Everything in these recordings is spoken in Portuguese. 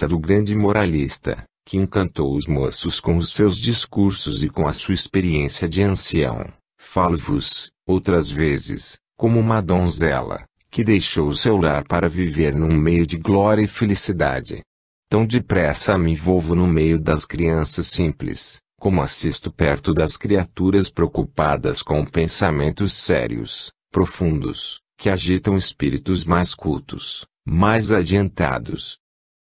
do grande moralista, que encantou os moços com os seus discursos e com a sua experiência de ancião. Falo-vos, outras vezes, como uma donzela, que deixou o seu lar para viver num meio de glória e felicidade. Tão depressa me envolvo no meio das crianças simples, como assisto perto das criaturas preocupadas com pensamentos sérios, profundos, que agitam espíritos mais cultos, mais adiantados.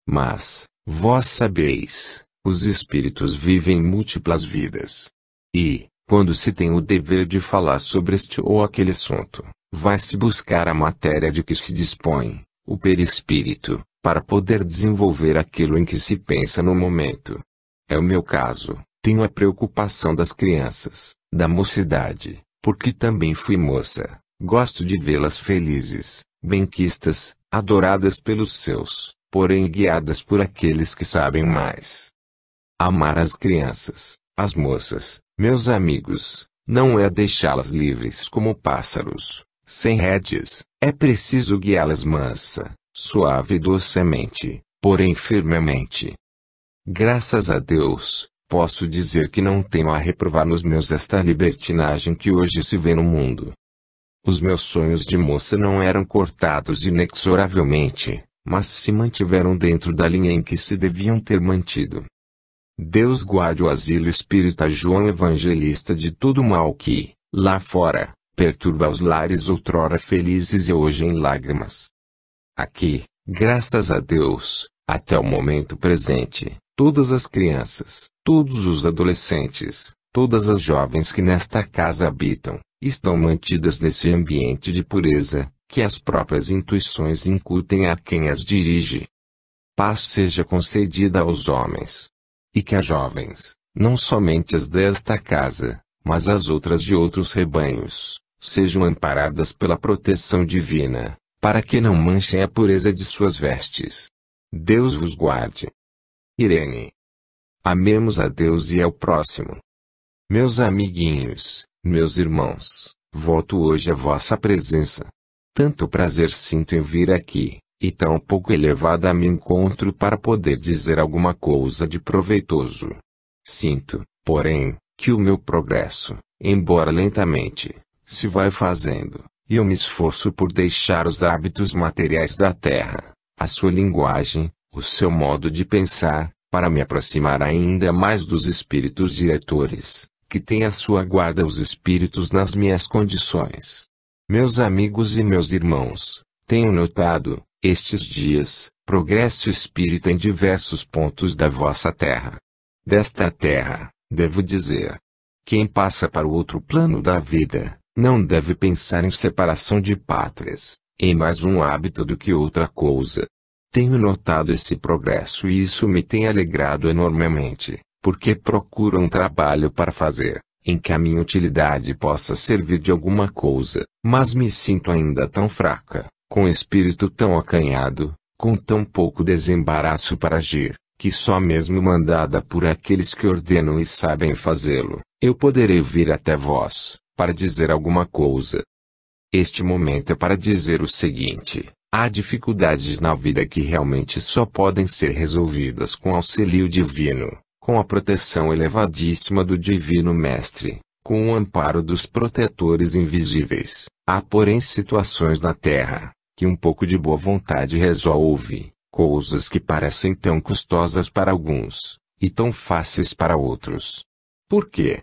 Mas, vós sabeis, os espíritos vivem múltiplas vidas. E, quando se tem o dever de falar sobre este ou aquele assunto, vai-se buscar a matéria de que se dispõe, o perispírito, para poder desenvolver aquilo em que se pensa no momento. É o meu caso, tenho a preocupação das crianças, da mocidade, porque também fui moça, gosto de vê-las felizes, benquistas, adoradas pelos seus, porém guiadas por aqueles que sabem mais. Amar as crianças, as moças, meus amigos, não é deixá-las livres como pássaros, sem rédeas, é preciso guiá-las mansa, suave e docemente, porém firmemente. Graças a Deus, posso dizer que não tenho a reprovar nos meus esta libertinagem que hoje se vê no mundo. Os meus sonhos de moça não eram cortados inexoravelmente, mas se mantiveram dentro da linha em que se deviam ter mantido. Deus guarde o asilo espírita João Evangelista de todo mal que, lá fora, perturba os lares outrora felizes e hoje em lágrimas. Aqui, graças a Deus, até o momento presente, todas as crianças, todos os adolescentes, todas as jovens que nesta casa habitam, estão mantidas nesse ambiente de pureza, que as próprias intuições incutem a quem as dirige. Paz seja concedida aos homens. E que as jovens, não somente as desta casa, mas as outras de outros rebanhos, sejam amparadas pela proteção divina, para que não manchem a pureza de suas vestes. Deus vos guarde. Irene. Amemos a Deus e ao próximo. Meus amiguinhos, meus irmãos, volto hoje à vossa presença. Tanto prazer sinto em vir aqui, e tão pouco elevada me encontro para poder dizer alguma coisa de proveitoso. Sinto, porém, que o meu progresso, embora lentamente, se vai fazendo, e eu me esforço por deixar os hábitos materiais da terra, a sua linguagem, o seu modo de pensar, para me aproximar ainda mais dos espíritos diretores, que têm à sua guarda os espíritos nas minhas condições. Meus amigos e meus irmãos, tenho notado, estes dias, progresso espírita em diversos pontos da vossa terra. Desta terra, devo dizer, quem passa para o outro plano da vida, não deve pensar em separação de pátrias, em mais um hábito do que outra coisa. Tenho notado esse progresso e isso me tem alegrado enormemente, porque procuro um trabalho para fazer, em que a minha utilidade possa servir de alguma coisa, mas me sinto ainda tão fraca, com espírito tão acanhado, com tão pouco desembaraço para agir, que só mesmo mandada por aqueles que ordenam e sabem fazê-lo, eu poderei vir até vós, para dizer alguma coisa. Este momento é para dizer o seguinte: há dificuldades na vida que realmente só podem ser resolvidas com auxílio divino, com a proteção elevadíssima do Divino Mestre, com o amparo dos protetores invisíveis. Há porém situações na Terra, que um pouco de boa vontade resolve, coisas que parecem tão custosas para alguns, e tão fáceis para outros. Por quê?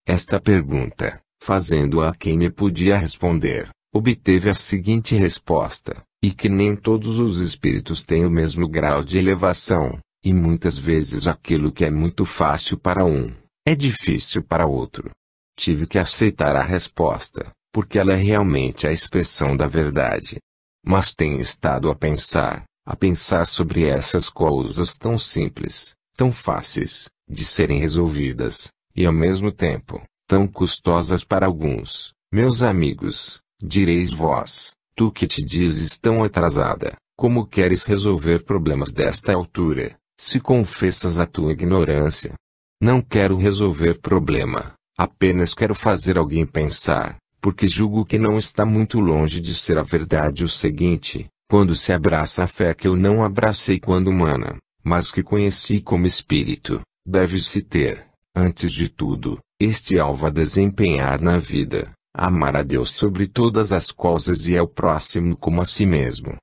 Esta pergunta, fazendo-a a quem me podia responder, obteve a seguinte resposta: e que nem todos os espíritos têm o mesmo grau de elevação, e muitas vezes aquilo que é muito fácil para um, é difícil para outro. Tive que aceitar a resposta, porque ela é realmente a expressão da verdade. Mas tenho estado a pensar sobre essas coisas tão simples, tão fáceis, de serem resolvidas, e ao mesmo tempo, tão custosas para alguns. Meus amigos, direis vós, tu que te dizes tão atrasada, como queres resolver problemas desta altura, se confessas a tua ignorância? Não quero resolver problema, apenas quero fazer alguém pensar, porque julgo que não está muito longe de ser a verdade o seguinte: Quando se abraça a fé que eu não abracei quando humana, mas que conheci como espírito, deve-se ter, antes de tudo, este alvo a desempenhar na vida: amar a Deus sobre todas as coisas e ao próximo como a si mesmo.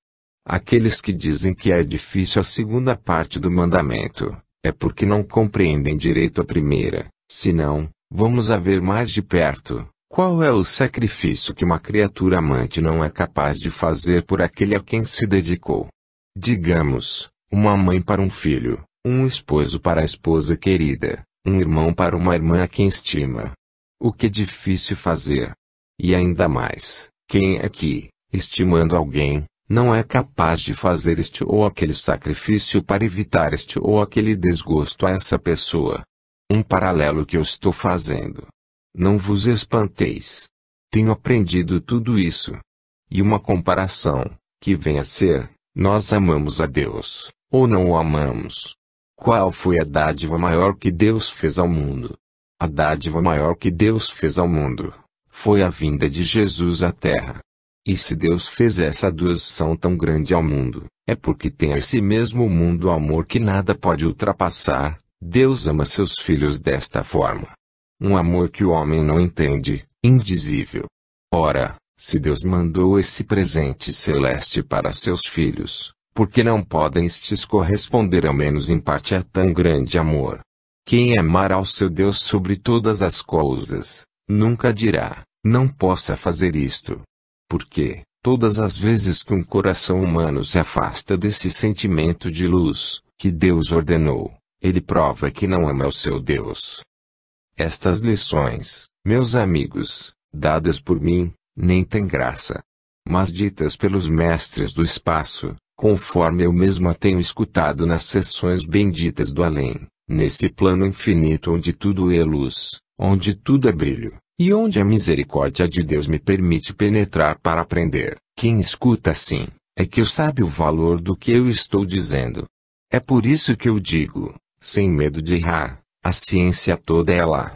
Aqueles que dizem que é difícil a segunda parte do mandamento, é porque não compreendem direito a primeira. Senão, vamos a ver mais de perto, qual é o sacrifício que uma criatura amante não é capaz de fazer por aquele a quem se dedicou. Digamos, uma mãe para um filho, um esposo para a esposa querida, um irmão para uma irmã a quem estima. O que é difícil fazer? E ainda mais, quem é que, estimando alguém, não é capaz de fazer este ou aquele sacrifício para evitar este ou aquele desgosto a essa pessoa? Um paralelo que eu estou fazendo. Não vos espanteis. Tenho aprendido tudo isso. E uma comparação, que vem a ser: nós amamos a Deus, ou não o amamos? Qual foi a dádiva maior que Deus fez ao mundo? A dádiva maior que Deus fez ao mundo foi a vinda de Jesus à Terra. E se Deus fez essa doação tão grande ao mundo, é porque tem a esse mesmo mundo amor que nada pode ultrapassar. Deus ama seus filhos desta forma. Um amor que o homem não entende, indizível. Ora, se Deus mandou esse presente celeste para seus filhos, por que não podem estes corresponder ao menos em parte a tão grande amor? Quem amar ao seu Deus sobre todas as coisas, nunca dirá: não possa fazer isto. Porque, todas as vezes que um coração humano se afasta desse sentimento de luz, que Deus ordenou, ele prova que não ama o seu Deus. Estas lições, meus amigos, dadas por mim, nem têm graça. Mas ditas pelos mestres do espaço, conforme eu mesmo a tenho escutado nas sessões benditas do além, nesse plano infinito onde tudo é luz, onde tudo é brilho, e onde a misericórdia de Deus me permite penetrar para aprender. Quem escuta assim, é que sabe o valor do que eu estou dizendo. É por isso que eu digo, sem medo de errar, a ciência toda é lá.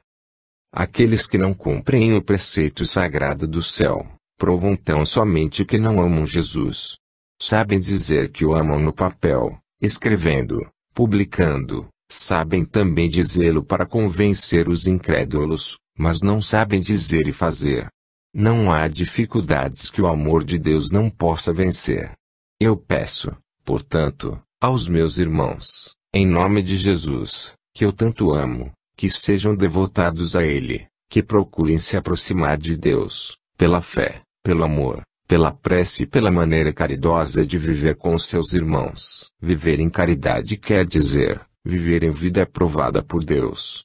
Aqueles que não cumprem o preceito sagrado do céu, provam tão somente que não amam Jesus. Sabem dizer que o amam no papel, escrevendo, publicando, sabem também dizê-lo para convencer os incrédulos, mas não sabem dizer e fazer. Não há dificuldades que o amor de Deus não possa vencer. Eu peço, portanto, aos meus irmãos, em nome de Jesus, que eu tanto amo, que sejam devotados a Ele, que procurem se aproximar de Deus, pela fé, pelo amor, pela prece e pela maneira caridosa de viver com os seus irmãos. Viver em caridade quer dizer, viver em vida aprovada por Deus.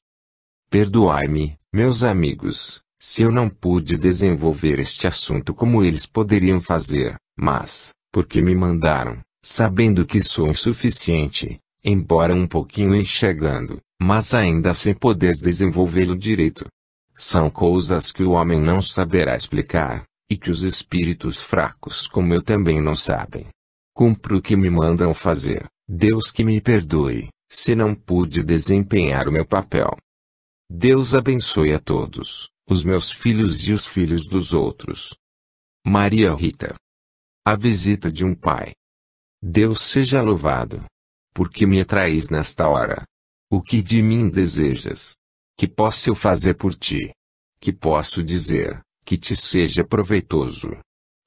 Perdoai-me, meus amigos, se eu não pude desenvolver este assunto como eles poderiam fazer, mas, porque me mandaram, sabendo que sou insuficiente, embora um pouquinho enxergando, mas ainda sem poder desenvolvê-lo direito. São coisas que o homem não saberá explicar, e que os espíritos fracos como eu também não sabem. Cumpro o que me mandam fazer, Deus que me perdoe, se não pude desempenhar o meu papel. Deus abençoe a todos, os meus filhos e os filhos dos outros. Maria Rita. A visita de um pai. Deus seja louvado. Porque me atraís nesta hora? O que de mim desejas? Que posso eu fazer por ti? Que posso dizer, que te seja proveitoso?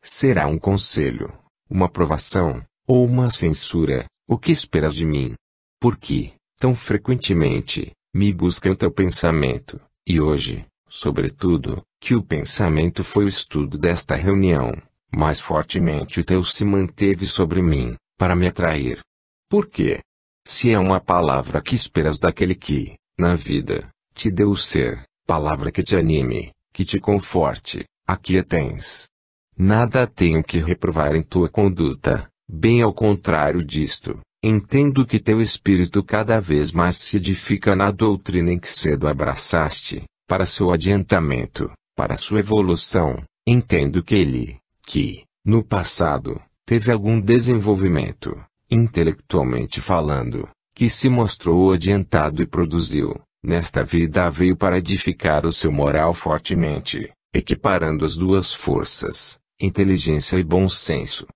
Será um conselho, uma provação, ou uma censura, o que esperas de mim? Porque, tão frequentemente, me busca o teu pensamento, e hoje, sobretudo, que o pensamento foi o estudo desta reunião, mais fortemente o teu se manteve sobre mim, para me atrair. Por quê? Se é uma palavra que esperas daquele que, na vida, te deu o ser, palavra que te anime, que te conforte, aqui a tens. Nada tenho que reprovar em tua conduta, bem ao contrário disto, entendo que teu espírito cada vez mais se edifica na doutrina em que cedo abraçaste, para seu adiantamento, para sua evolução. Entendo que ele, que, no passado, teve algum desenvolvimento, intelectualmente falando, que se mostrou adiantado e produziu, nesta vida veio para edificar o seu moral fortemente, equiparando as duas forças, inteligência e bom senso.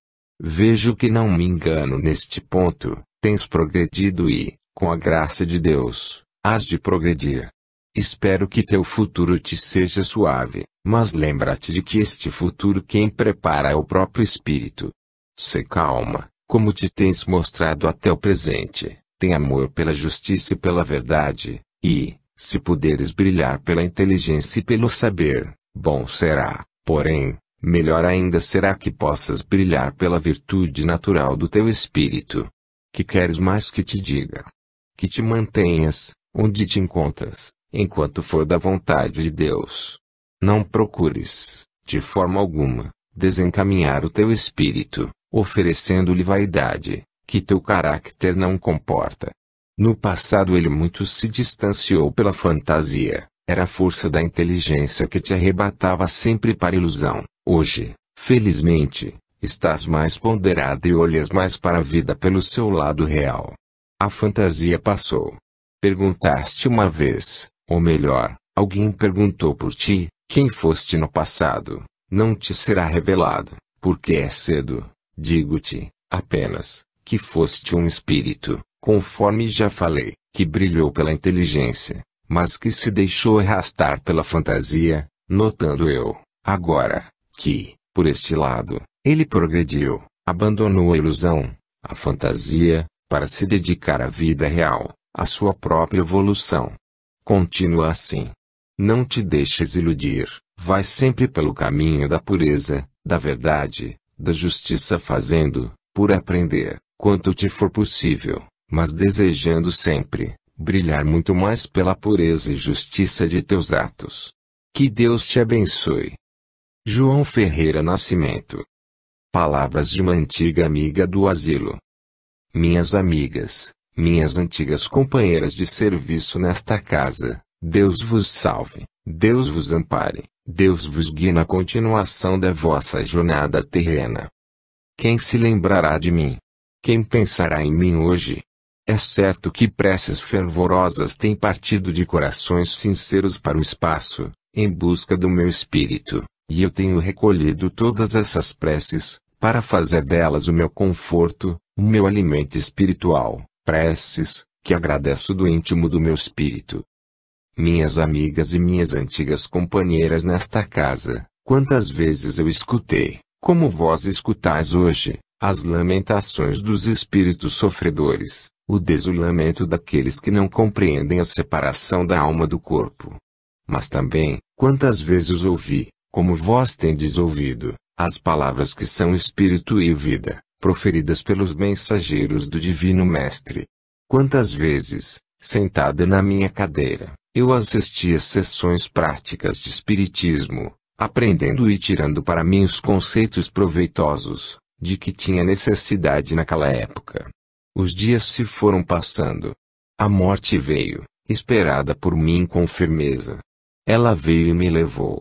Vejo que não me engano neste ponto, tens progredido e, com a graça de Deus, hás de progredir. Espero que teu futuro te seja suave, mas lembra-te de que este futuro quem prepara é o próprio Espírito. Sê calma, como te tens mostrado até o presente, tem amor pela justiça e pela verdade, e, se puderes brilhar pela inteligência e pelo saber, bom será, porém, melhor ainda será que possas brilhar pela virtude natural do teu espírito. Que queres mais que te diga? Que te mantenhas, onde te encontras, enquanto for da vontade de Deus. Não procures, de forma alguma, desencaminhar o teu espírito, oferecendo-lhe vaidade, que teu caráter não comporta. No passado ele muito se distanciou pela fantasia, era a força da inteligência que te arrebatava sempre para a ilusão. Hoje, felizmente, estás mais ponderada e olhas mais para a vida pelo seu lado real. A fantasia passou. Perguntaste uma vez, ou melhor, alguém perguntou por ti, quem foste no passado, não te será revelado, porque é cedo, digo-te, apenas, que foste um espírito, conforme já falei, que brilhou pela inteligência, mas que se deixou arrastar pela fantasia, notando eu, agora, que, por este lado, ele progrediu, abandonou a ilusão, a fantasia, para se dedicar à vida real, à sua própria evolução. Continua assim. Não te deixes iludir, vai sempre pelo caminho da pureza, da verdade, da justiça fazendo, por aprender, quanto te for possível, mas desejando sempre, brilhar muito mais pela pureza e justiça de teus atos. Que Deus te abençoe. João Ferreira Nascimento. Palavras de uma antiga amiga do asilo. Minhas amigas, minhas antigas companheiras de serviço nesta casa, Deus vos salve, Deus vos ampare, Deus vos guie na continuação da vossa jornada terrena. Quem se lembrará de mim? Quem pensará em mim hoje? É certo que preces fervorosas têm partido de corações sinceros para o espaço, em busca do meu espírito. E eu tenho recolhido todas essas preces, para fazer delas o meu conforto, o meu alimento espiritual, preces, que agradeço do íntimo do meu espírito. Minhas amigas e minhas antigas companheiras nesta casa, quantas vezes eu escutei, como vós escutais hoje, as lamentações dos espíritos sofredores, o desolamento daqueles que não compreendem a separação da alma do corpo. Mas também, quantas vezes ouvi, como vós tendes ouvido, as palavras que são espírito e vida, proferidas pelos mensageiros do Divino Mestre. Quantas vezes, sentada na minha cadeira, eu assisti às sessões práticas de espiritismo, aprendendo e tirando para mim os conceitos proveitosos, de que tinha necessidade naquela época. Os dias se foram passando. A morte veio, esperada por mim com firmeza. Ela veio e me levou.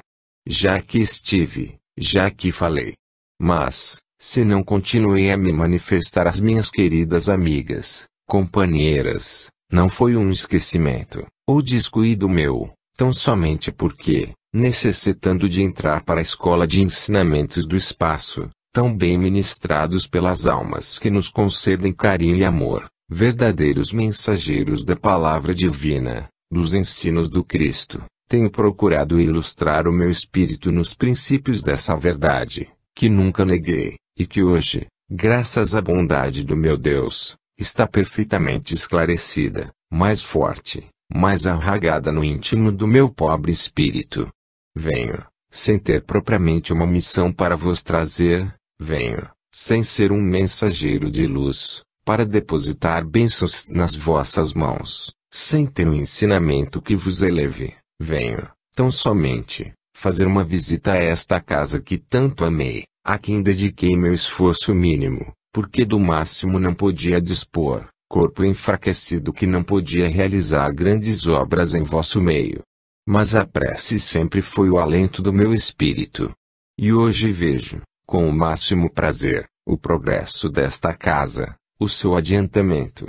Já aqui estive, já aqui falei. Mas, se não continuei a me manifestar às minhas queridas amigas, companheiras, não foi um esquecimento, ou descuido meu, tão somente porque, necessitando de entrar para a escola de ensinamentos do espaço, tão bem ministrados pelas almas que nos concedem carinho e amor, verdadeiros mensageiros da palavra divina, dos ensinos do Cristo, tenho procurado ilustrar o meu espírito nos princípios dessa verdade, que nunca neguei, e que hoje, graças à bondade do meu Deus, está perfeitamente esclarecida, mais forte, mais arraigada no íntimo do meu pobre espírito. Venho, sem ter propriamente uma missão para vos trazer, venho, sem ser um mensageiro de luz, para depositar bênçãos nas vossas mãos, sem ter um ensinamento que vos eleve. Venho, tão somente, fazer uma visita a esta casa que tanto amei, a quem dediquei meu esforço mínimo, porque do máximo não podia dispor, corpo enfraquecido que não podia realizar grandes obras em vosso meio. Mas a prece sempre foi o alento do meu espírito. E hoje vejo, com o máximo prazer, o progresso desta casa, o seu adiantamento.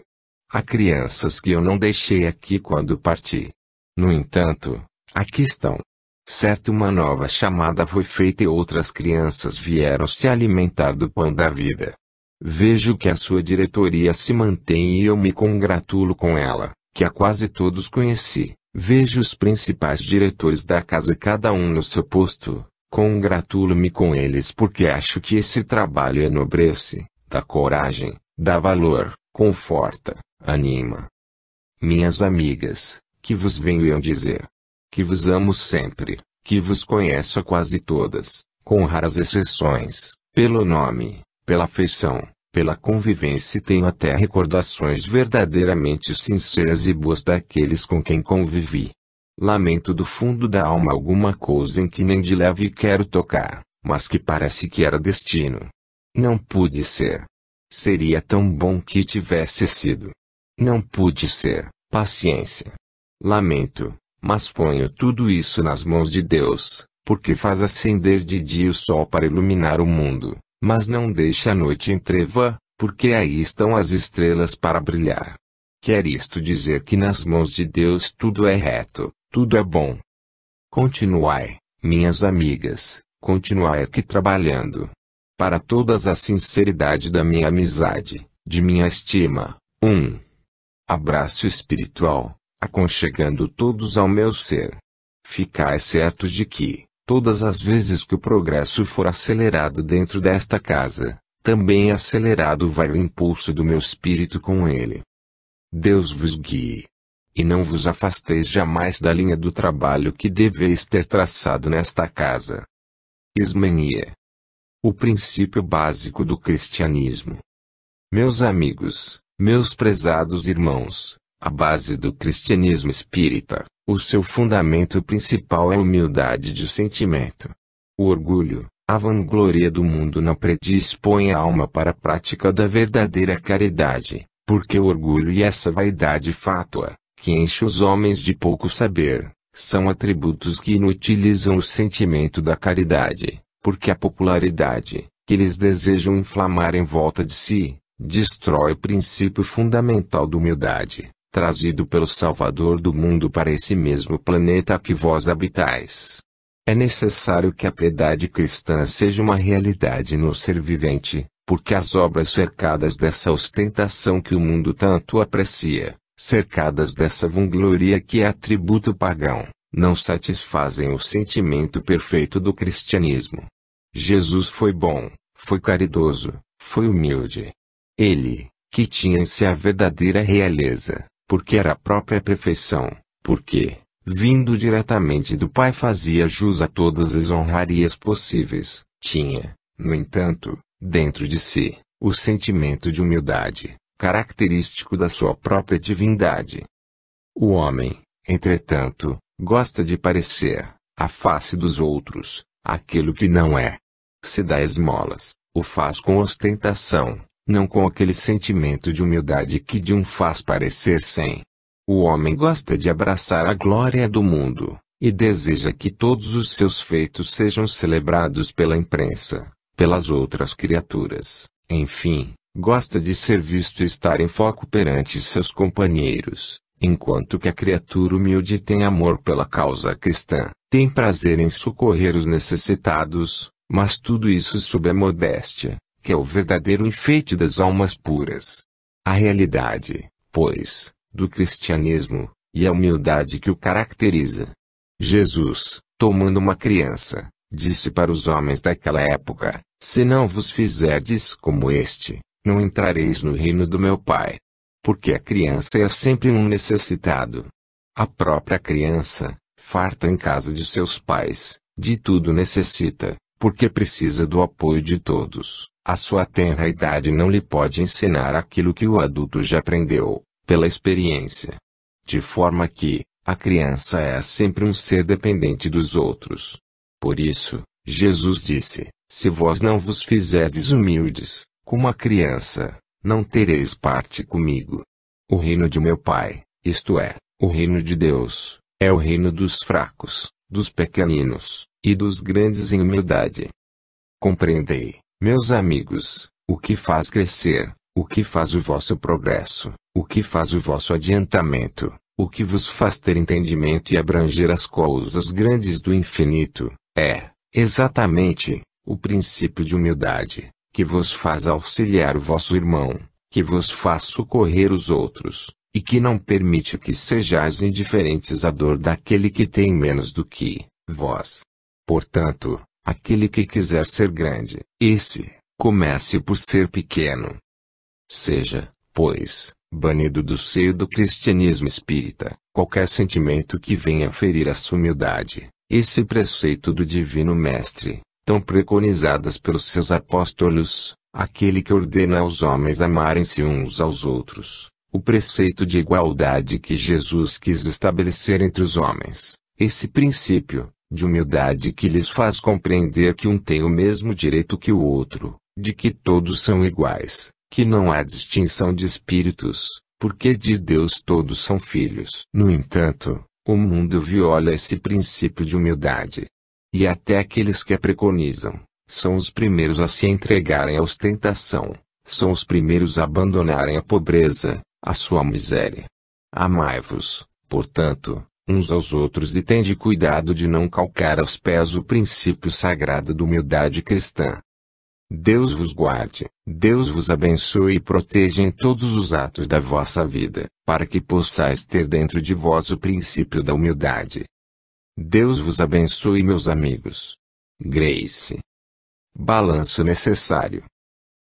Há crianças que eu não deixei aqui quando parti. No entanto, aqui estão. Certo, uma nova chamada foi feita e outras crianças vieram se alimentar do pão da vida, Vejo que a sua diretoria se mantém e eu me congratulo com ela, que a quase todos conheci. Vejo os principais diretores da casa cada um no seu posto. Congratulo-me com eles porque acho que esse trabalho enobrece, dá coragem, dá valor, conforta, anima. Minhas amigas, que vos venho dizer, que vos amo sempre, que vos conheço a quase todas, com raras exceções, pelo nome, pela afeição, pela convivência e tenho até recordações verdadeiramente sinceras e boas daqueles com quem convivi. Lamento do fundo da alma alguma coisa em que nem de leve quero tocar, mas que parece que era destino. Não pude ser. Seria tão bom que tivesse sido. Não pude ser, paciência. Lamento, mas ponho tudo isso nas mãos de Deus, porque faz acender de dia o sol para iluminar o mundo, mas não deixa a noite em treva, porque aí estão as estrelas para brilhar. Quer isto dizer que nas mãos de Deus tudo é reto, tudo é bom. Continuai, minhas amigas, continuai aqui trabalhando. Para todas a sinceridade da minha amizade, de minha estima, abraço espiritual, aconchegando todos ao meu ser. Ficai certos de que, todas as vezes que o progresso for acelerado dentro desta casa, também acelerado vai o impulso do meu espírito com ele. Deus vos guie. E não vos afasteis jamais da linha do trabalho que deveis ter traçado nesta casa. Ismenia. O princípio básico do cristianismo. Meus amigos, meus prezados irmãos, a base do cristianismo espírita, o seu fundamento principal é a humildade de sentimento. O orgulho, a vanglória do mundo não predispõe a alma para a prática da verdadeira caridade, porque o orgulho e essa vaidade fátua, que enche os homens de pouco saber, são atributos que inutilizam o sentimento da caridade, porque a popularidade, que eles desejam inflamar em volta de si, destrói o princípio fundamental da humildade, trazido pelo Salvador do mundo para esse mesmo planeta a que vós habitais. É necessário que a piedade cristã seja uma realidade no ser vivente, porque as obras cercadas dessa ostentação que o mundo tanto aprecia, cercadas dessa vanglória que é atributo pagão, não satisfazem o sentimento perfeito do cristianismo. Jesus foi bom, foi caridoso, foi humilde. Ele, que tinha em si a verdadeira realeza, porque era a própria perfeição, porque, vindo diretamente do Pai fazia jus a todas as honrarias possíveis, tinha, no entanto, dentro de si, o sentimento de humildade, característico da sua própria divindade. O homem, entretanto, gosta de parecer, à face dos outros, aquilo que não é. Se dá esmolas, o faz com ostentação, não com aquele sentimento de humildade que de um faz parecer sem. O homem gosta de abraçar a glória do mundo, e deseja que todos os seus feitos sejam celebrados pela imprensa, pelas outras criaturas, enfim, gosta de ser visto e estar em foco perante seus companheiros, enquanto que a criatura humilde tem amor pela causa cristã, tem prazer em socorrer os necessitados, mas tudo isso sob a modéstia, que é o verdadeiro enfeite das almas puras. A realidade, pois, do cristianismo, e a humildade que o caracteriza. Jesus, tomando uma criança, disse para os homens daquela época: se não vos fizerdes como este, não entrareis no reino do meu Pai. Porque a criança é sempre um necessitado. A própria criança, farta em casa de seus pais, de tudo necessita, porque precisa do apoio de todos. A sua tenra idade não lhe pode ensinar aquilo que o adulto já aprendeu, pela experiência. De forma que, a criança é sempre um ser dependente dos outros. Por isso, Jesus disse: se vós não vos fizerdes humildes, como a criança, não tereis parte comigo. O reino de meu Pai, isto é, o reino de Deus, é o reino dos fracos, dos pequeninos, e dos grandes em humildade. Compreendei, meus amigos, o que faz crescer, o que faz o vosso progresso, o que faz o vosso adiantamento, o que vos faz ter entendimento e abranger as coisas grandes do infinito, é, exatamente, o princípio de humildade, que vos faz auxiliar o vosso irmão, que vos faz socorrer os outros, e que não permite que sejais indiferentes à dor daquele que tem menos do que vós. Portanto, aquele que quiser ser grande, esse, comece por ser pequeno. Seja, pois, banido do seio do cristianismo espírita, qualquer sentimento que venha ferir a sua humildade, esse preceito do Divino Mestre, tão preconizadas pelos seus apóstolos, aquele que ordena aos homens amarem-se uns aos outros, o preceito de igualdade que Jesus quis estabelecer entre os homens, esse princípio, de humildade que lhes faz compreender que um tem o mesmo direito que o outro, de que todos são iguais, que não há distinção de espíritos, porque de Deus todos são filhos. No entanto, o mundo viola esse princípio de humildade. E até aqueles que a preconizam, são os primeiros a se entregarem à ostentação, são os primeiros a abandonarem a pobreza, a sua miséria. Amai-vos, portanto, uns aos outros e tende cuidado de não calcar aos pés o princípio sagrado da humildade cristã. Deus vos guarde, Deus vos abençoe e proteja em todos os atos da vossa vida, para que possais ter dentro de vós o princípio da humildade. Deus vos abençoe, meus amigos. Grace. Balanço necessário.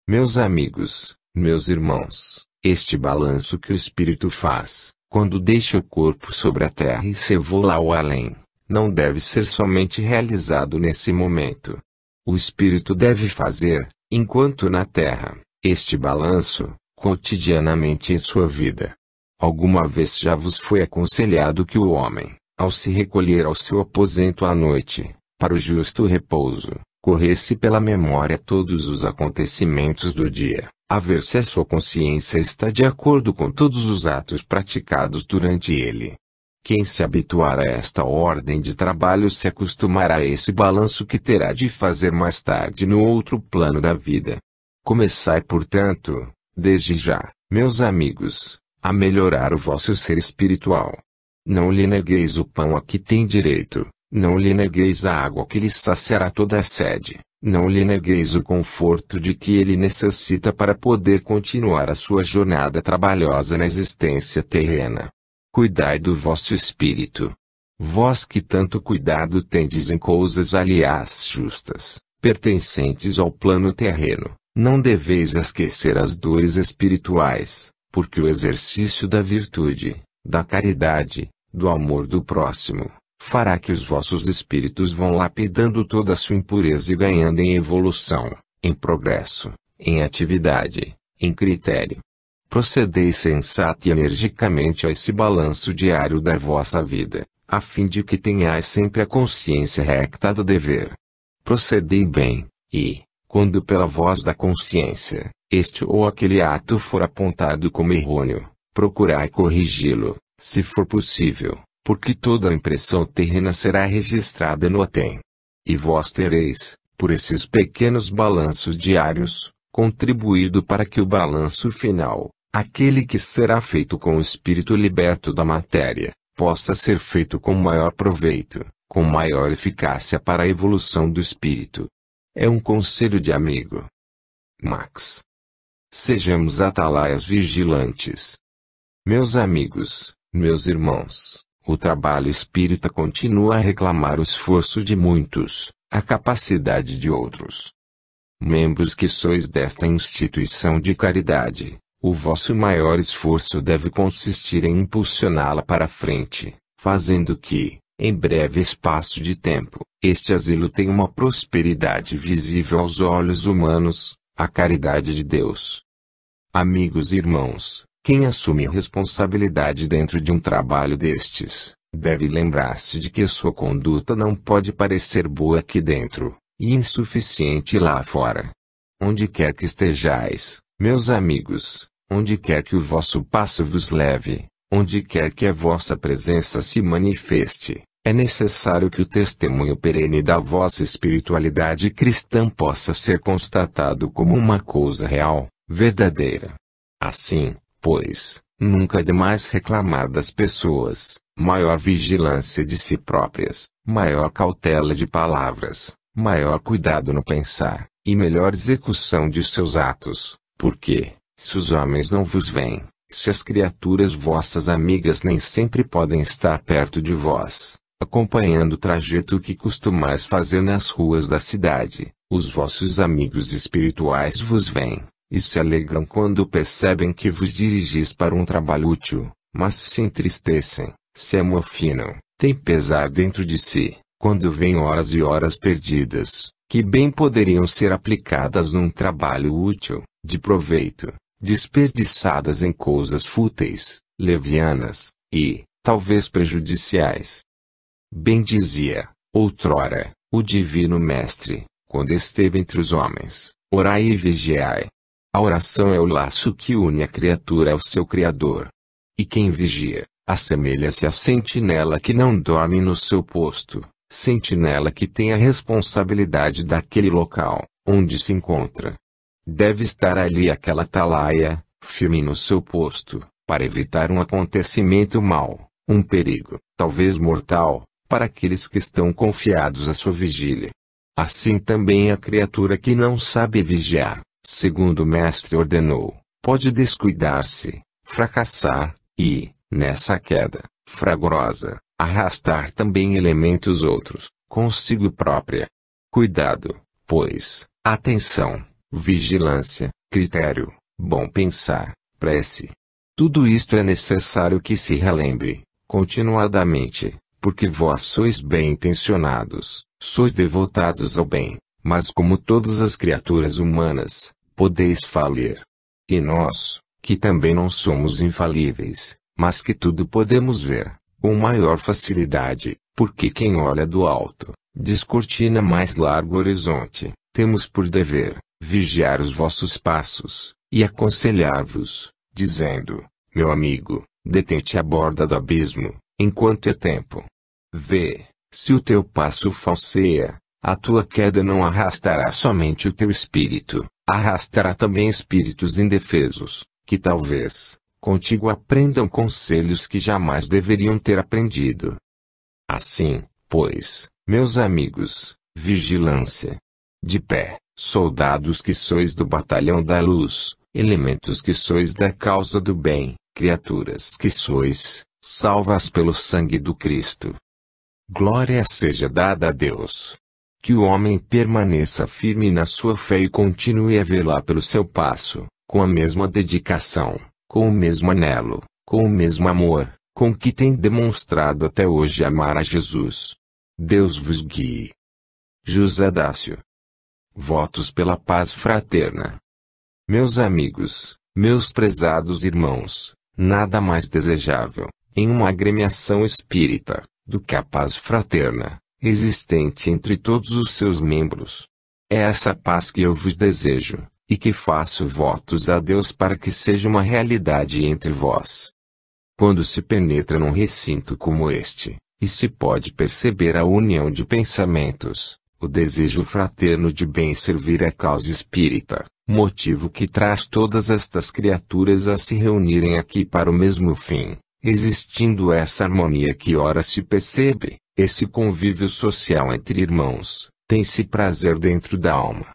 Meus amigos, meus irmãos, este balanço que o Espírito faz, quando deixa o corpo sobre a terra e se voa ao além, não deve ser somente realizado nesse momento. O Espírito deve fazer, enquanto na terra, este balanço, cotidianamente em sua vida. Alguma vez já vos foi aconselhado que o homem, ao se recolher ao seu aposento à noite, para o justo repouso, corresse pela memória todos os acontecimentos do dia, a ver se a sua consciência está de acordo com todos os atos praticados durante ele. Quem se habituar a esta ordem de trabalho se acostumará a esse balanço que terá de fazer mais tarde no outro plano da vida. Começai, portanto, desde já, meus amigos, a melhorar o vosso ser espiritual. Não lhe negueis o pão a que tem direito, não lhe negueis a água que lhe saciará toda a sede, não lhe negueis o conforto de que ele necessita para poder continuar a sua jornada trabalhosa na existência terrena. Cuidai do vosso espírito. Vós que tanto cuidado tendes em coisas aliás justas, pertencentes ao plano terreno, não deveis esquecer as dores espirituais, porque o exercício da virtude, da caridade, do amor do próximo, fará que os vossos espíritos vão lapidando toda a sua impureza e ganhando em evolução, em progresso, em atividade, em critério. Procedei sensata e energicamente a esse balanço diário da vossa vida, a fim de que tenhais sempre a consciência recta do dever. Procedei bem, e, quando pela voz da consciência, este ou aquele ato for apontado como errôneo, procurai corrigi-lo, se for possível, porque toda a impressão terrena será registrada no ATEM. E vós tereis, por esses pequenos balanços diários, contribuído para que o balanço final, aquele que será feito com o espírito liberto da matéria, possa ser feito com maior proveito, com maior eficácia para a evolução do espírito. É um conselho de amigo. Max. Sejamos atalaias vigilantes. Meus amigos, meus irmãos, o trabalho espírita continua a reclamar o esforço de muitos, a capacidade de outros. Membros que sois desta instituição de caridade, o vosso maior esforço deve consistir em impulsioná-la para frente, fazendo que, em breve espaço de tempo, este asilo tenha uma prosperidade visível aos olhos humanos, a caridade de Deus. Amigos e irmãos, quem assume responsabilidade dentro de um trabalho destes, deve lembrar-se de que sua conduta não pode parecer boa aqui dentro, e insuficiente lá fora. Onde quer que estejais, meus amigos, onde quer que o vosso passo vos leve, onde quer que a vossa presença se manifeste, é necessário que o testemunho perene da vossa espiritualidade cristã possa ser constatado como uma coisa real, verdadeira. Assim, pois, nunca é demais reclamar das pessoas, maior vigilância de si próprias, maior cautela de palavras, maior cuidado no pensar, e melhor execução de seus atos, porque, se os homens não vos veem, se as criaturas vossas amigas nem sempre podem estar perto de vós, acompanhando o trajeto que costumais fazer nas ruas da cidade, os vossos amigos espirituais vos veem, e se alegram quando percebem que vos dirigis para um trabalho útil, mas se entristecem, se amofinam, têm pesar dentro de si, quando veem horas e horas perdidas, que bem poderiam ser aplicadas num trabalho útil, de proveito, desperdiçadas em coisas fúteis, levianas, e, talvez prejudiciais. Bem dizia, outrora, o Divino Mestre, quando esteve entre os homens, orai e vigiai. A oração é o laço que une a criatura ao seu Criador. E quem vigia, assemelha-se à sentinela que não dorme no seu posto, sentinela que tem a responsabilidade daquele local, onde se encontra. Deve estar ali aquela atalaia, firme no seu posto, para evitar um acontecimento mau, um perigo, talvez mortal, para aqueles que estão confiados à sua vigília. Assim também a criatura que não sabe vigiar, segundo o Mestre ordenou, pode descuidar-se, fracassar, e, nessa queda, fragorosa, arrastar também elementos outros, consigo própria. Cuidado, pois, atenção, vigilância, critério, bom pensar, prece. Tudo isto é necessário que se relembre, continuadamente, porque vós sois bem-intencionados, sois devotados ao bem, mas como todas as criaturas humanas, podeis falir. E nós, que também não somos infalíveis, mas que tudo podemos ver, com maior facilidade, porque quem olha do alto, descortina mais largo horizonte, temos por dever, vigiar os vossos passos, e aconselhar-vos, dizendo, meu amigo, detente à borda do abismo, enquanto é tempo. Vê, se o teu passo falseia, a tua queda não arrastará somente o teu espírito, arrastará também espíritos indefesos, que talvez, contigo aprendam conselhos que jamais deveriam ter aprendido. Assim, pois, meus amigos, vigilância. De pé, soldados que sois do batalhão da luz, elementos que sois da causa do bem, criaturas que sois, salvas pelo sangue do Cristo. Glória seja dada a Deus. Que o homem permaneça firme na sua fé e continue a velar pelo seu passo, com a mesma dedicação, com o mesmo anelo, com o mesmo amor, com que tem demonstrado até hoje amar a Jesus. Deus vos guie. José Dácio. Votos pela paz fraterna. Meus amigos, meus prezados irmãos, nada mais desejável, em uma agremiação espírita, do que a paz fraterna, existente entre todos os seus membros. É essa paz que eu vos desejo, e que faço votos a Deus para que seja uma realidade entre vós. Quando se penetra num recinto como este, e se pode perceber a união de pensamentos, o desejo fraterno de bem servir a causa espírita, motivo que traz todas estas criaturas a se reunirem aqui para o mesmo fim, existindo essa harmonia que ora se percebe, esse convívio social entre irmãos, tem-se prazer dentro da alma.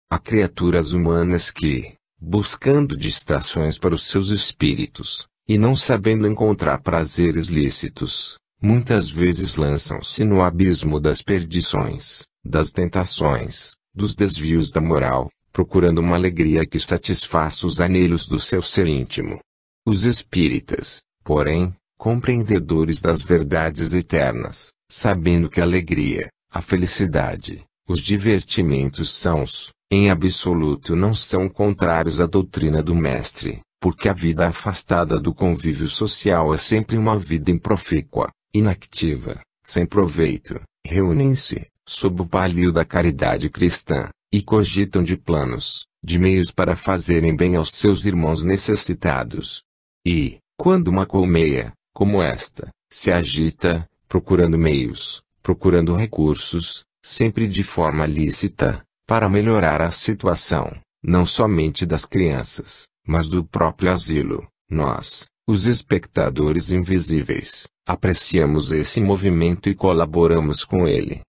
Há criaturas humanas que, buscando distrações para os seus espíritos, e não sabendo encontrar prazeres lícitos, muitas vezes lançam-se no abismo das perdições, das tentações, dos desvios da moral, procurando uma alegria que satisfaça os anelhos do seu ser íntimo. Os espíritas, porém, compreendedores das verdades eternas, sabendo que a alegria, a felicidade, os divertimentos sãos, em absoluto não são contrários à doutrina do Mestre, porque a vida afastada do convívio social é sempre uma vida improfícua, inactiva, sem proveito, reúnem-se, sob o palio da caridade cristã, e cogitam de planos, de meios para fazerem bem aos seus irmãos necessitados. E, quando uma colmeia, como esta, se agita, procurando meios, procurando recursos, sempre de forma lícita, para melhorar a situação, não somente das crianças, mas do próprio asilo, nós, os espectadores invisíveis, apreciamos esse movimento e colaboramos com ele.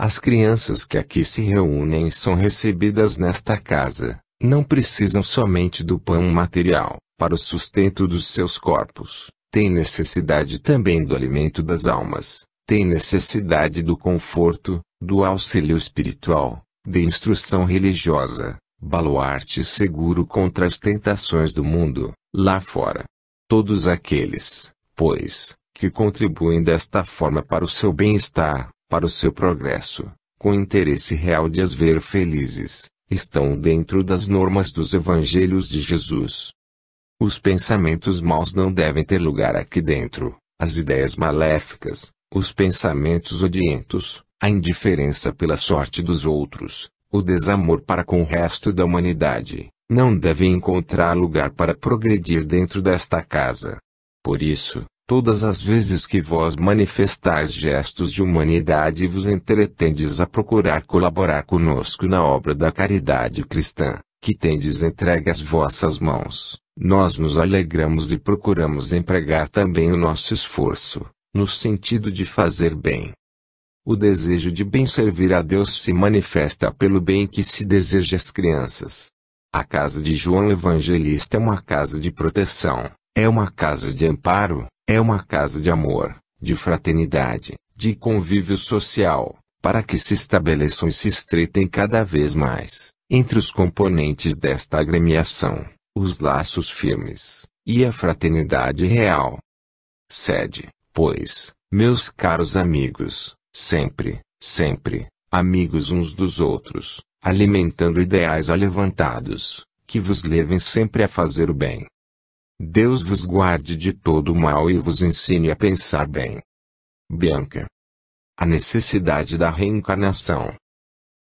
As crianças que aqui se reúnem e são recebidas nesta casa, não precisam somente do pão material, para o sustento dos seus corpos, têm necessidade também do alimento das almas, têm necessidade do conforto, do auxílio espiritual, de instrução religiosa, baluarte seguro contra as tentações do mundo, lá fora. Todos aqueles, pois, que contribuem desta forma para o seu bem-estar, para o seu progresso, com interesse real de as ver felizes, estão dentro das normas dos evangelhos de Jesus. Os pensamentos maus não devem ter lugar aqui dentro, as ideias maléficas, os pensamentos odientos, a indiferença pela sorte dos outros, o desamor para com o resto da humanidade, não devem encontrar lugar para progredir dentro desta casa. Por isso, todas as vezes que vós manifestais gestos de humanidade e vos entretendes a procurar colaborar conosco na obra da caridade cristã, que tendes entregue às vossas mãos, nós nos alegramos e procuramos empregar também o nosso esforço, no sentido de fazer bem. O desejo de bem servir a Deus se manifesta pelo bem que se deseja às crianças. A casa de João Evangelista é uma casa de proteção, é uma casa de amparo, é uma casa de amor, de fraternidade, de convívio social, para que se estabeleçam e se estreitem cada vez mais, entre os componentes desta agremiação, os laços firmes, e a fraternidade real. Sede, pois, meus caros amigos, sempre, amigos uns dos outros, alimentando ideais alevantados, que vos levem sempre a fazer o bem. Deus vos guarde de todo o mal e vos ensine a pensar bem. Bianca. A necessidade da reencarnação.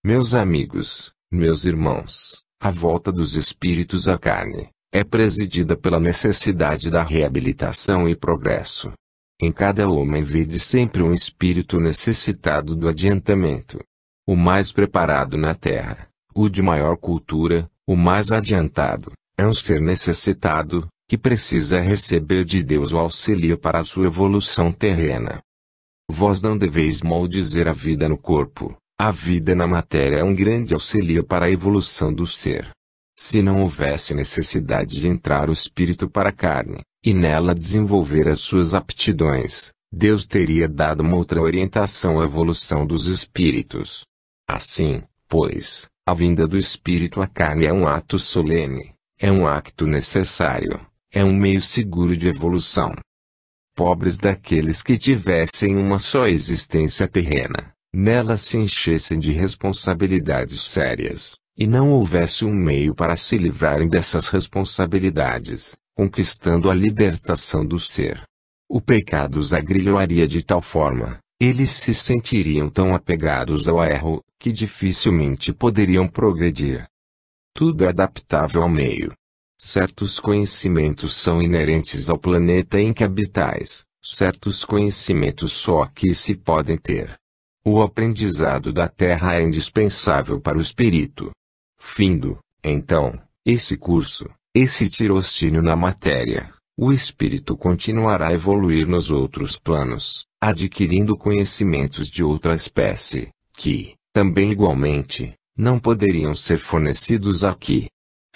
Meus amigos, meus irmãos, a volta dos espíritos à carne, é presidida pela necessidade da reabilitação e progresso. Em cada homem vede sempre um espírito necessitado do adiantamento. O mais preparado na terra, o de maior cultura, o mais adiantado, é um ser necessitado, que precisa receber de Deus o auxílio para a sua evolução terrena. Vós não deveis maldizer a vida no corpo, a vida na matéria é um grande auxílio para a evolução do ser. Se não houvesse necessidade de entrar o espírito para a carne, e nela desenvolver as suas aptidões, Deus teria dado uma outra orientação à evolução dos espíritos. Assim, pois, a vinda do espírito à carne é um ato solene, é um acto necessário, é um meio seguro de evolução. Pobres daqueles que tivessem uma só existência terrena, nela se enchessem de responsabilidades sérias, e não houvesse um meio para se livrarem dessas responsabilidades, conquistando a libertação do ser. O pecado os agrilhoaria de tal forma, eles se sentiriam tão apegados ao erro, que dificilmente poderiam progredir. Tudo é adaptável ao meio. Certos conhecimentos são inerentes ao planeta em que habitais, certos conhecimentos só aqui se podem ter. O aprendizado da Terra é indispensável para o espírito. Findo, então, esse curso, esse tirocínio na matéria, o espírito continuará a evoluir nos outros planos, adquirindo conhecimentos de outra espécie, que, também igualmente, não poderiam ser fornecidos aqui.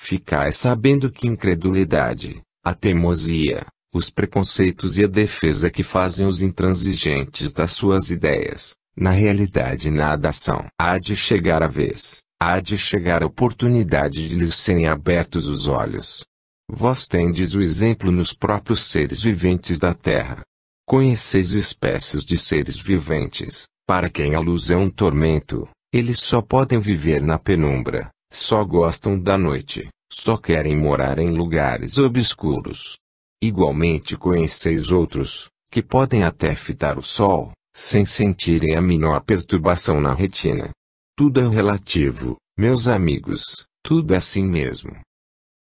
Ficai sabendo que incredulidade, a teimosia, os preconceitos e a defesa que fazem os intransigentes das suas ideias, na realidade nada são. Há de chegar a vez, há de chegar a oportunidade de lhes serem abertos os olhos. Vós tendes o exemplo nos próprios seres viventes da terra. Conheceis espécies de seres viventes, para quem a luz é um tormento, eles só podem viver na penumbra. Só gostam da noite, só querem morar em lugares obscuros. Igualmente conheceis outros, que podem até fitar o sol, sem sentirem a menor perturbação na retina. Tudo é relativo, meus amigos, tudo é assim mesmo.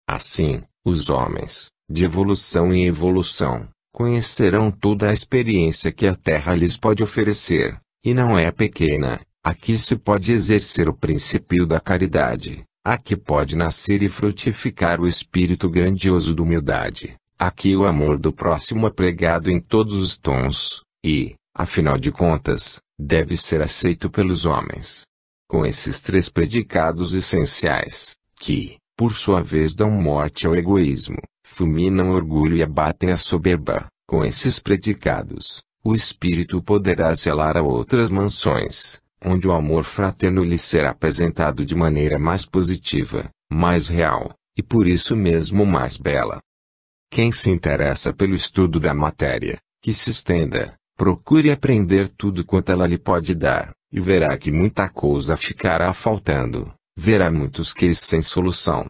Assim, os homens, de evolução em evolução, conhecerão toda a experiência que a Terra lhes pode oferecer, e não é pequena. Aqui se pode exercer o princípio da caridade, aqui pode nascer e frutificar o espírito grandioso da humildade, aqui o amor do próximo é pregado em todos os tons, e, afinal de contas, deve ser aceito pelos homens. Com esses três predicados essenciais, que, por sua vez dão morte ao egoísmo, fulminam o orgulho e abatem a soberba, com esses predicados, o espírito poderá zelar a outras mansões, onde o amor fraterno lhe será apresentado de maneira mais positiva, mais real, e por isso mesmo mais bela. Quem se interessa pelo estudo da matéria, que se estenda, procure aprender tudo quanto ela lhe pode dar, e verá que muita coisa ficará faltando, verá muitos cases sem solução.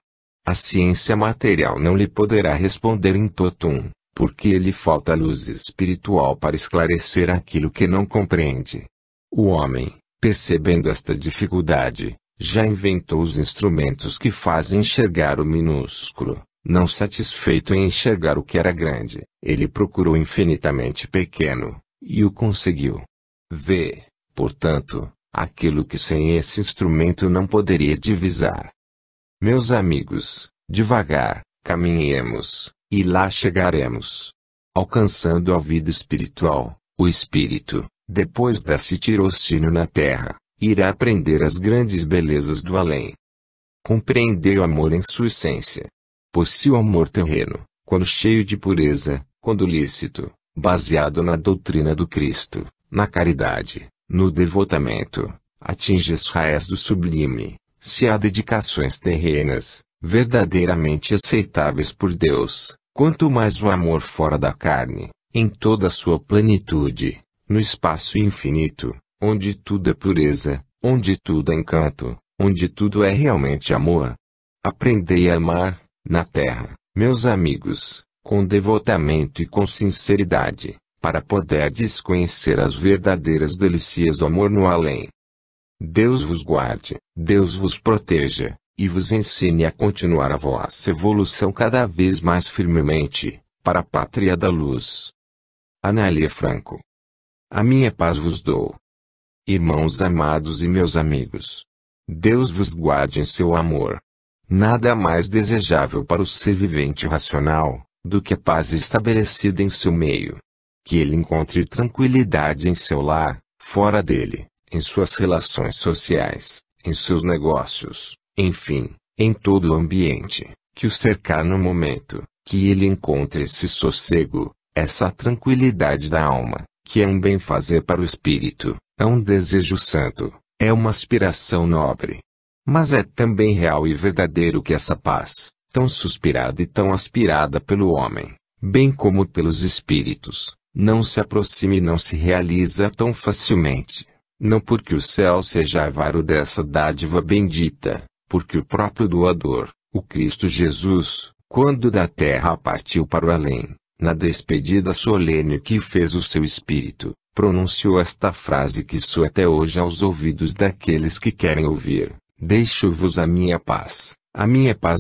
A ciência material não lhe poderá responder in totum, porque lhe falta luz espiritual para esclarecer aquilo que não compreende. O homem, percebendo esta dificuldade, já inventou os instrumentos que fazem enxergar o minúsculo. Não satisfeito em enxergar o que era grande, ele procurou infinitamente pequeno, e o conseguiu. Vê, portanto, aquilo que sem esse instrumento não poderia divisar. Meus amigos, devagar, caminhemos, e lá chegaremos. Alcançando a vida espiritual, o espírito, depois desse tirocínio na terra, irá aprender as grandes belezas do além. Compreender o amor em sua essência. Pois se o amor terreno, quando cheio de pureza, quando lícito, baseado na doutrina do Cristo, na caridade, no devotamento, atinge as raias do sublime, se há dedicações terrenas, verdadeiramente aceitáveis por Deus, quanto mais o amor fora da carne, em toda a sua plenitude, no espaço infinito, onde tudo é pureza, onde tudo é encanto, onde tudo é realmente amor. Aprendei a amar, na terra, meus amigos, com devotamento e com sinceridade, para poderdes conhecer as verdadeiras delícias do amor no além. Deus vos guarde, Deus vos proteja, e vos ensine a continuar a vossa evolução cada vez mais firmemente, para a pátria da luz. Anália Franco. A minha paz vos dou. Irmãos amados e meus amigos, Deus vos guarde em seu amor. Nada mais desejável para o ser vivente racional, do que a paz estabelecida em seu meio. Que ele encontre tranquilidade em seu lar, fora dele, em suas relações sociais, em seus negócios, enfim, em todo o ambiente, que o cercar no momento, que ele encontre esse sossego, essa tranquilidade da alma, que é um bem-fazer para o espírito, é um desejo santo, é uma aspiração nobre. Mas é também real e verdadeiro que essa paz, tão suspirada e tão aspirada pelo homem, bem como pelos espíritos, não se aproxima e não se realiza tão facilmente, não porque o céu seja avaro dessa dádiva bendita, porque o próprio doador, o Cristo Jesus, quando da terra partiu para o além, na despedida solene que fez o seu espírito, pronunciou esta frase que soa até hoje aos ouvidos daqueles que querem ouvir. Deixo-vos a minha paz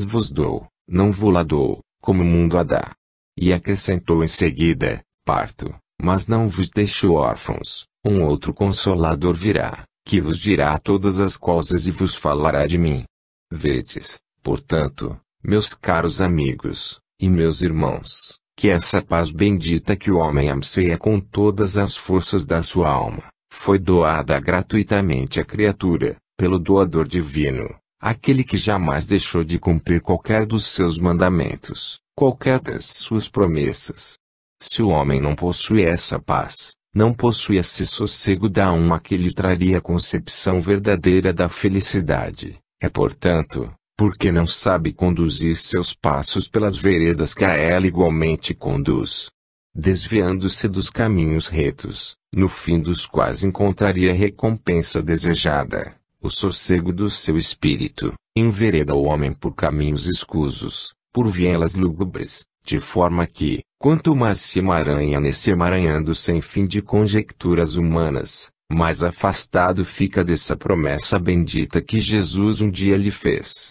vos dou, não vou-la dou, como o mundo a dá. E acrescentou em seguida, parto, mas não vos deixo órfãos, um outro Consolador virá, que vos dirá todas as coisas e vos falará de mim. Vedes, portanto, meus caros amigos, e meus irmãos, que essa paz bendita que o homem anseia com todas as forças da sua alma, foi doada gratuitamente à criatura, pelo doador divino, aquele que jamais deixou de cumprir qualquer dos seus mandamentos, qualquer das suas promessas. Se o homem não possui essa paz, não possui esse sossego da alma que lhe traria a concepção verdadeira da felicidade, é portanto, porque não sabe conduzir seus passos pelas veredas que a ela igualmente conduz. Desviando-se dos caminhos retos, no fim dos quais encontraria a recompensa desejada. O sossego do seu espírito, envereda o homem por caminhos escusos, por vielas lúgubres, de forma que, quanto mais se emaranha nesse emaranhando sem fim de conjecturas humanas, mais afastado fica dessa promessa bendita que Jesus um dia lhe fez.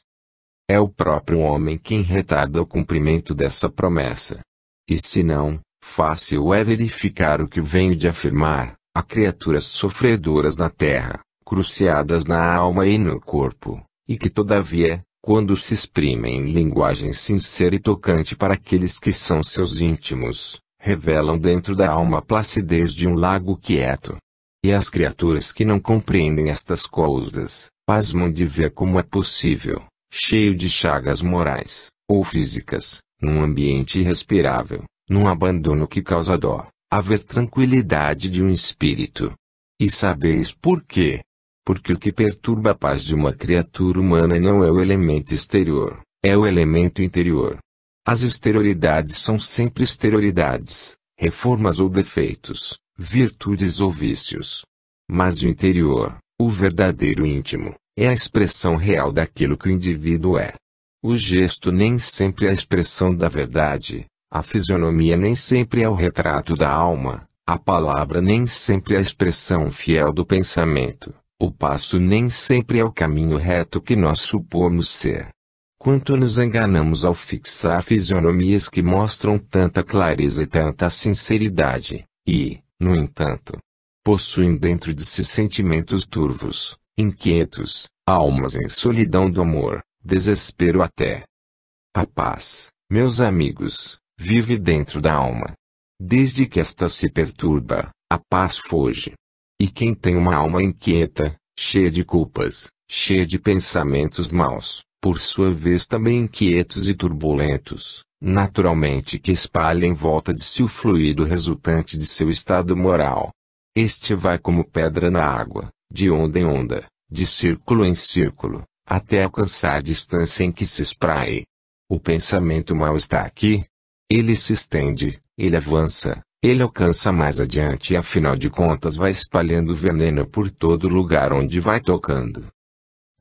É o próprio homem quem retarda o cumprimento dessa promessa. E se não, fácil é verificar o que venho de afirmar, há criaturas sofredoras na terra, cruciadas na alma e no corpo, e que todavia, quando se exprimem em linguagem sincera e tocante para aqueles que são seus íntimos, revelam dentro da alma a placidez de um lago quieto. E as criaturas que não compreendem estas coisas, pasmam de ver como é possível, cheio de chagas morais, ou físicas, num ambiente irrespirável, num abandono que causa dó, haver tranquilidade de um espírito. E sabeis por quê? Porque o que perturba a paz de uma criatura humana não é o elemento exterior, é o elemento interior. As exterioridades são sempre exterioridades, reformas ou defeitos, virtudes ou vícios. Mas o interior, o verdadeiro íntimo, é a expressão real daquilo que o indivíduo é. O gesto nem sempre é a expressão da verdade, a fisionomia nem sempre é o retrato da alma, a palavra nem sempre é a expressão fiel do pensamento, o passo nem sempre é o caminho reto que nós supomos ser. Quanto nos enganamos ao fixar fisionomias que mostram tanta clareza e tanta sinceridade, e, no entanto, possuem dentro de si sentimentos turvos, inquietos, almas em solidão do amor, desespero até. A paz, meus amigos, vive dentro da alma. Desde que esta se perturba, a paz foge. E quem tem uma alma inquieta, cheia de culpas, cheia de pensamentos maus, por sua vez também inquietos e turbulentos, naturalmente que espalha em volta de si o fluido resultante de seu estado moral. Este vai como pedra na água, de onda em onda, de círculo em círculo, até alcançar a distância em que se espraie. O pensamento mau está aqui. Ele se estende, ele avança, ele alcança mais adiante e afinal de contas vai espalhando veneno por todo lugar onde vai tocando.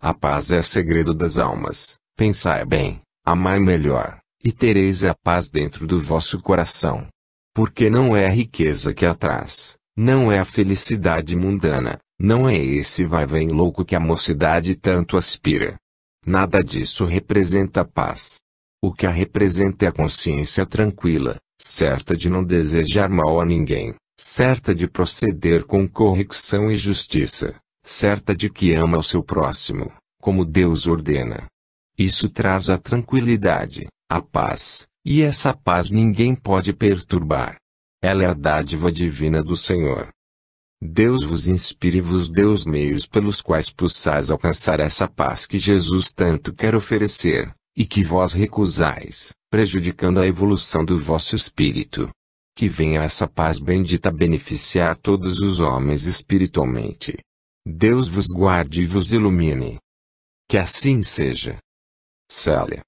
A paz é segredo das almas, pensai bem, amai melhor, e tereis a paz dentro do vosso coração. Porque não é a riqueza que a traz, não é a felicidade mundana, não é esse vai-vem louco que a mocidade tanto aspira. Nada disso representa a paz. O que a representa é a consciência tranquila, certa de não desejar mal a ninguém, certa de proceder com correção e justiça, certa de que ama o seu próximo, como Deus ordena. Isso traz a tranquilidade, a paz, e essa paz ninguém pode perturbar. Ela é a dádiva divina do Senhor. Deus vos inspire e vos dê os meios pelos quais possais alcançar essa paz que Jesus tanto quer oferecer, e que vós recusais, prejudicando a evolução do vosso espírito. Que venha essa paz bendita beneficiar todos os homens espiritualmente. Deus vos guarde e vos ilumine. Que assim seja. Célia.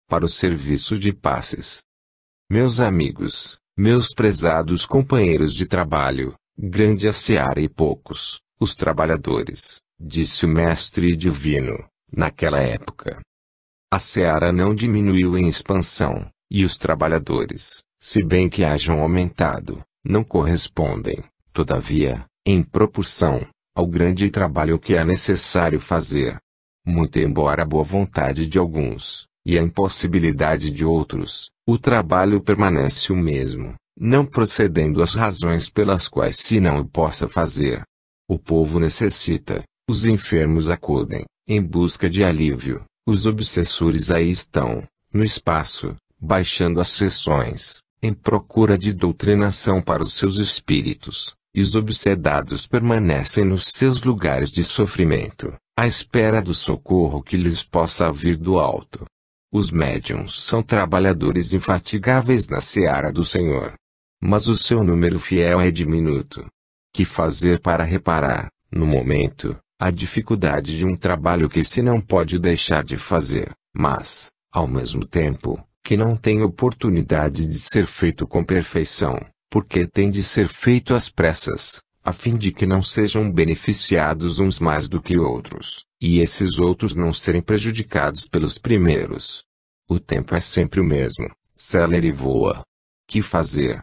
Para o serviço de passes. Meus amigos, meus prezados companheiros de trabalho, grande a seara e poucos, os trabalhadores, disse o Mestre Divino, naquela época. A seara não diminuiu em expansão, e os trabalhadores, se bem que hajam aumentado, não correspondem, todavia, em proporção, ao grande trabalho que é necessário fazer. Muito embora a boa vontade de alguns, e a impossibilidade de outros, o trabalho permanece o mesmo, não procedendo as razões pelas quais se não o possa fazer. O povo necessita, os enfermos acudem, em busca de alívio. Os obsessores aí estão, no espaço, baixando as sessões, em procura de doutrinação para os seus espíritos, e os obsedados permanecem nos seus lugares de sofrimento, à espera do socorro que lhes possa vir do alto. Os médiuns são trabalhadores infatigáveis na seara do Senhor. Mas o seu número fiel é diminuto. Que fazer para reparar, no momento, a dificuldade de um trabalho que se não pode deixar de fazer, mas, ao mesmo tempo, que não tem oportunidade de ser feito com perfeição, porque tem de ser feito às pressas, a fim de que não sejam beneficiados uns mais do que outros, e esses outros não serem prejudicados pelos primeiros. O tempo é sempre o mesmo, celere e voa. Que fazer?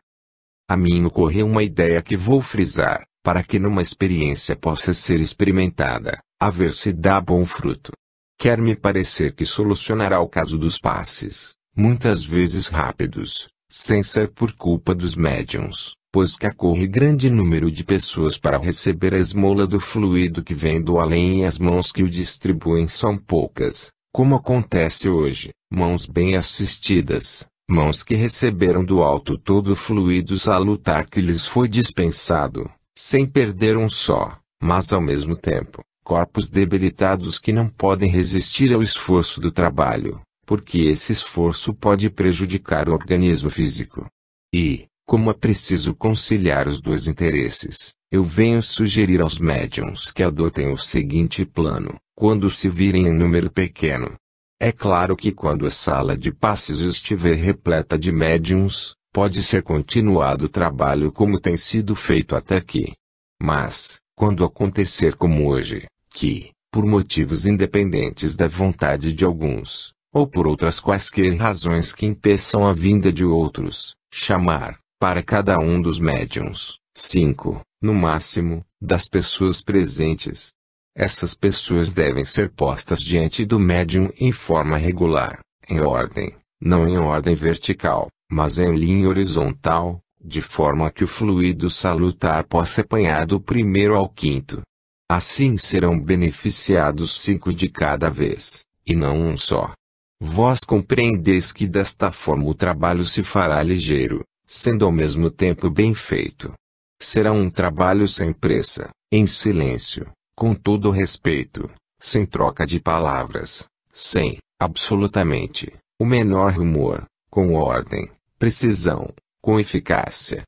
A mim ocorreu uma ideia que vou frisar, para que numa experiência possa ser experimentada, a ver se dá bom fruto. Quer-me parecer que solucionará o caso dos passes, muitas vezes rápidos, sem ser por culpa dos médiuns, pois que acorre grande número de pessoas para receber a esmola do fluido que vem do além e as mãos que o distribuem são poucas, como acontece hoje, mãos bem assistidas, mãos que receberam do alto todo o fluido salutar que lhes foi dispensado, sem perder um só, mas ao mesmo tempo, corpos debilitados que não podem resistir ao esforço do trabalho, porque esse esforço pode prejudicar o organismo físico. E, como é preciso conciliar os dois interesses, eu venho sugerir aos médiuns que adotem o seguinte plano, quando se virem em número pequeno. É claro que quando a sala de passes estiver repleta de médiuns, pode ser continuado o trabalho como tem sido feito até aqui. Mas, quando acontecer como hoje, que, por motivos independentes da vontade de alguns, ou por outras quaisquer razões que impeçam a vinda de outros, chamar, para cada um dos médiuns, 5, no máximo, das pessoas presentes. Essas pessoas devem ser postas diante do médium em forma regular, em ordem, não em ordem vertical, mas em linha horizontal, de forma que o fluido salutar possa apanhar do primeiro ao quinto. Assim serão beneficiados 5 de cada vez, e não um só. Vós compreendeis que desta forma o trabalho se fará ligeiro, sendo ao mesmo tempo bem feito. Será um trabalho sem pressa, em silêncio, com todo o respeito, sem troca de palavras, sem, absolutamente, o menor rumor, com ordem, precisão, com eficácia.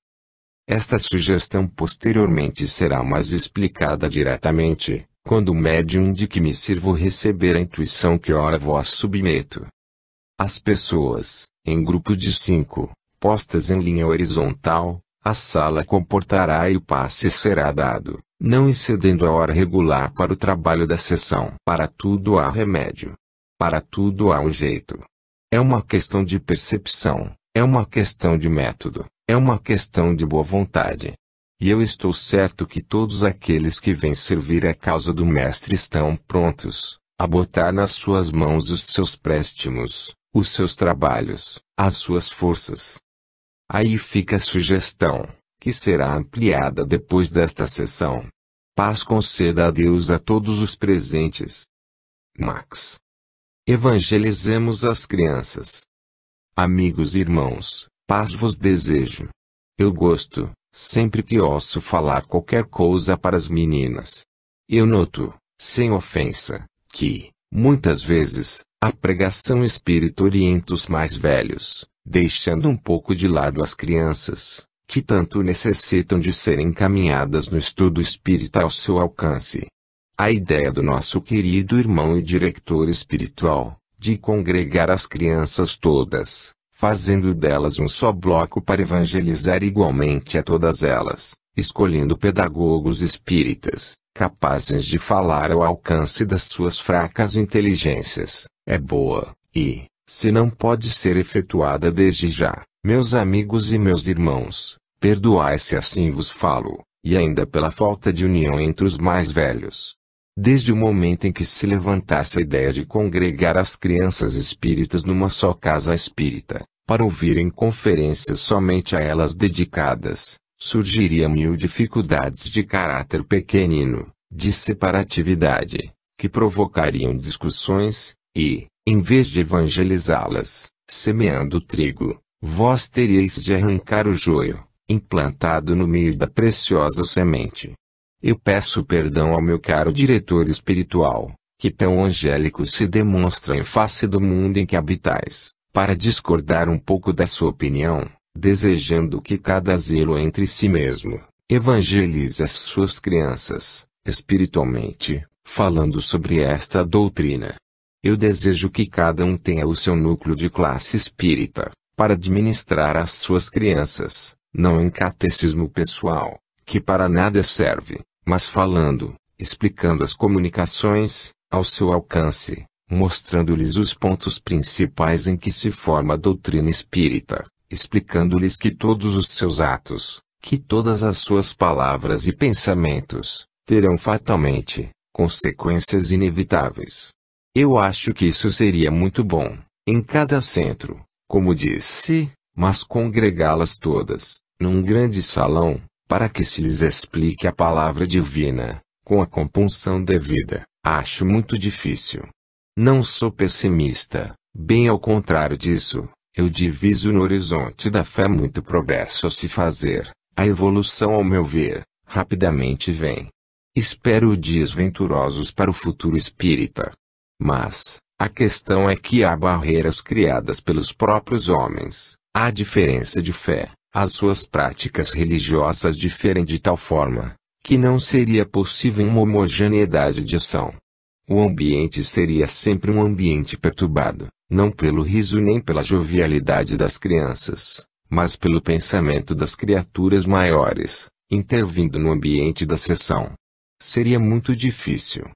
Esta sugestão posteriormente será mais explicada diretamente, quando o médium de que me sirvo receber a intuição que ora vós submeto. As pessoas, em grupo de 5, postas em linha horizontal, a sala comportará e o passe será dado, não excedendo a hora regular para o trabalho da sessão. Para tudo há remédio. Para tudo há um jeito. É uma questão de percepção, é uma questão de método, é uma questão de boa vontade. E eu estou certo que todos aqueles que vêm servir a causa do Mestre estão prontos a botar nas suas mãos os seus préstimos, os seus trabalhos, as suas forças. Aí fica a sugestão, que será ampliada depois desta sessão. Paz conceda a Deus a todos os presentes. Max. Evangelizemos as crianças. Amigos e irmãos, paz vos desejo. Eu gosto, sempre que ouço falar qualquer coisa para as meninas. Eu noto, sem ofensa, que, muitas vezes, a pregação espírita orienta os mais velhos, deixando um pouco de lado as crianças, que tanto necessitam de serem encaminhadas no estudo espírita ao seu alcance. A ideia do nosso querido irmão e diretor espiritual, de congregar as crianças todas, fazendo delas um só bloco para evangelizar igualmente a todas elas, escolhendo pedagogos espíritas, capazes de falar ao alcance das suas fracas inteligências, é boa, e, se não pode ser efetuada desde já, meus amigos e meus irmãos, perdoai se assim vos falo, e ainda pela falta de união entre os mais velhos. Desde o momento em que se levantasse a ideia de congregar as crianças espíritas numa só casa espírita, para ouvirem conferências somente a elas dedicadas, surgiriam mil dificuldades de caráter pequenino, de separatividade, que provocariam discussões, e, em vez de evangelizá-las, semeando o trigo, vós teríeis de arrancar o joio, implantado no meio da preciosa semente. Eu peço perdão ao meu caro diretor espiritual, que tão angélico se demonstra em face do mundo em que habitais, para discordar um pouco da sua opinião, desejando que cada asilo entre si mesmo, evangelize as suas crianças, espiritualmente, falando sobre esta doutrina. Eu desejo que cada um tenha o seu núcleo de classe espírita, para administrar as suas crianças, não em catecismo pessoal, que para nada serve, mas falando, explicando as comunicações, ao seu alcance, mostrando-lhes os pontos principais em que se forma a doutrina espírita, explicando-lhes que todos os seus atos, que todas as suas palavras e pensamentos, terão fatalmente, consequências inevitáveis. Eu acho que isso seria muito bom, em cada centro, como disse, mas congregá-las todas, num grande salão, para que se lhes explique a palavra divina, com a compunção devida, acho muito difícil. Não sou pessimista, bem ao contrário disso, eu diviso no horizonte da fé muito progresso a se fazer, a evolução ao meu ver, rapidamente vem. Espero dias venturosos para o futuro espírita. Mas, a questão é que há barreiras criadas pelos próprios homens, há diferença de fé, as suas práticas religiosas diferem de tal forma, que não seria possível uma homogeneidade de ação. O ambiente seria sempre um ambiente perturbado, não pelo riso nem pela jovialidade das crianças, mas pelo pensamento das criaturas maiores, intervindo no ambiente da sessão. Seria muito difícil.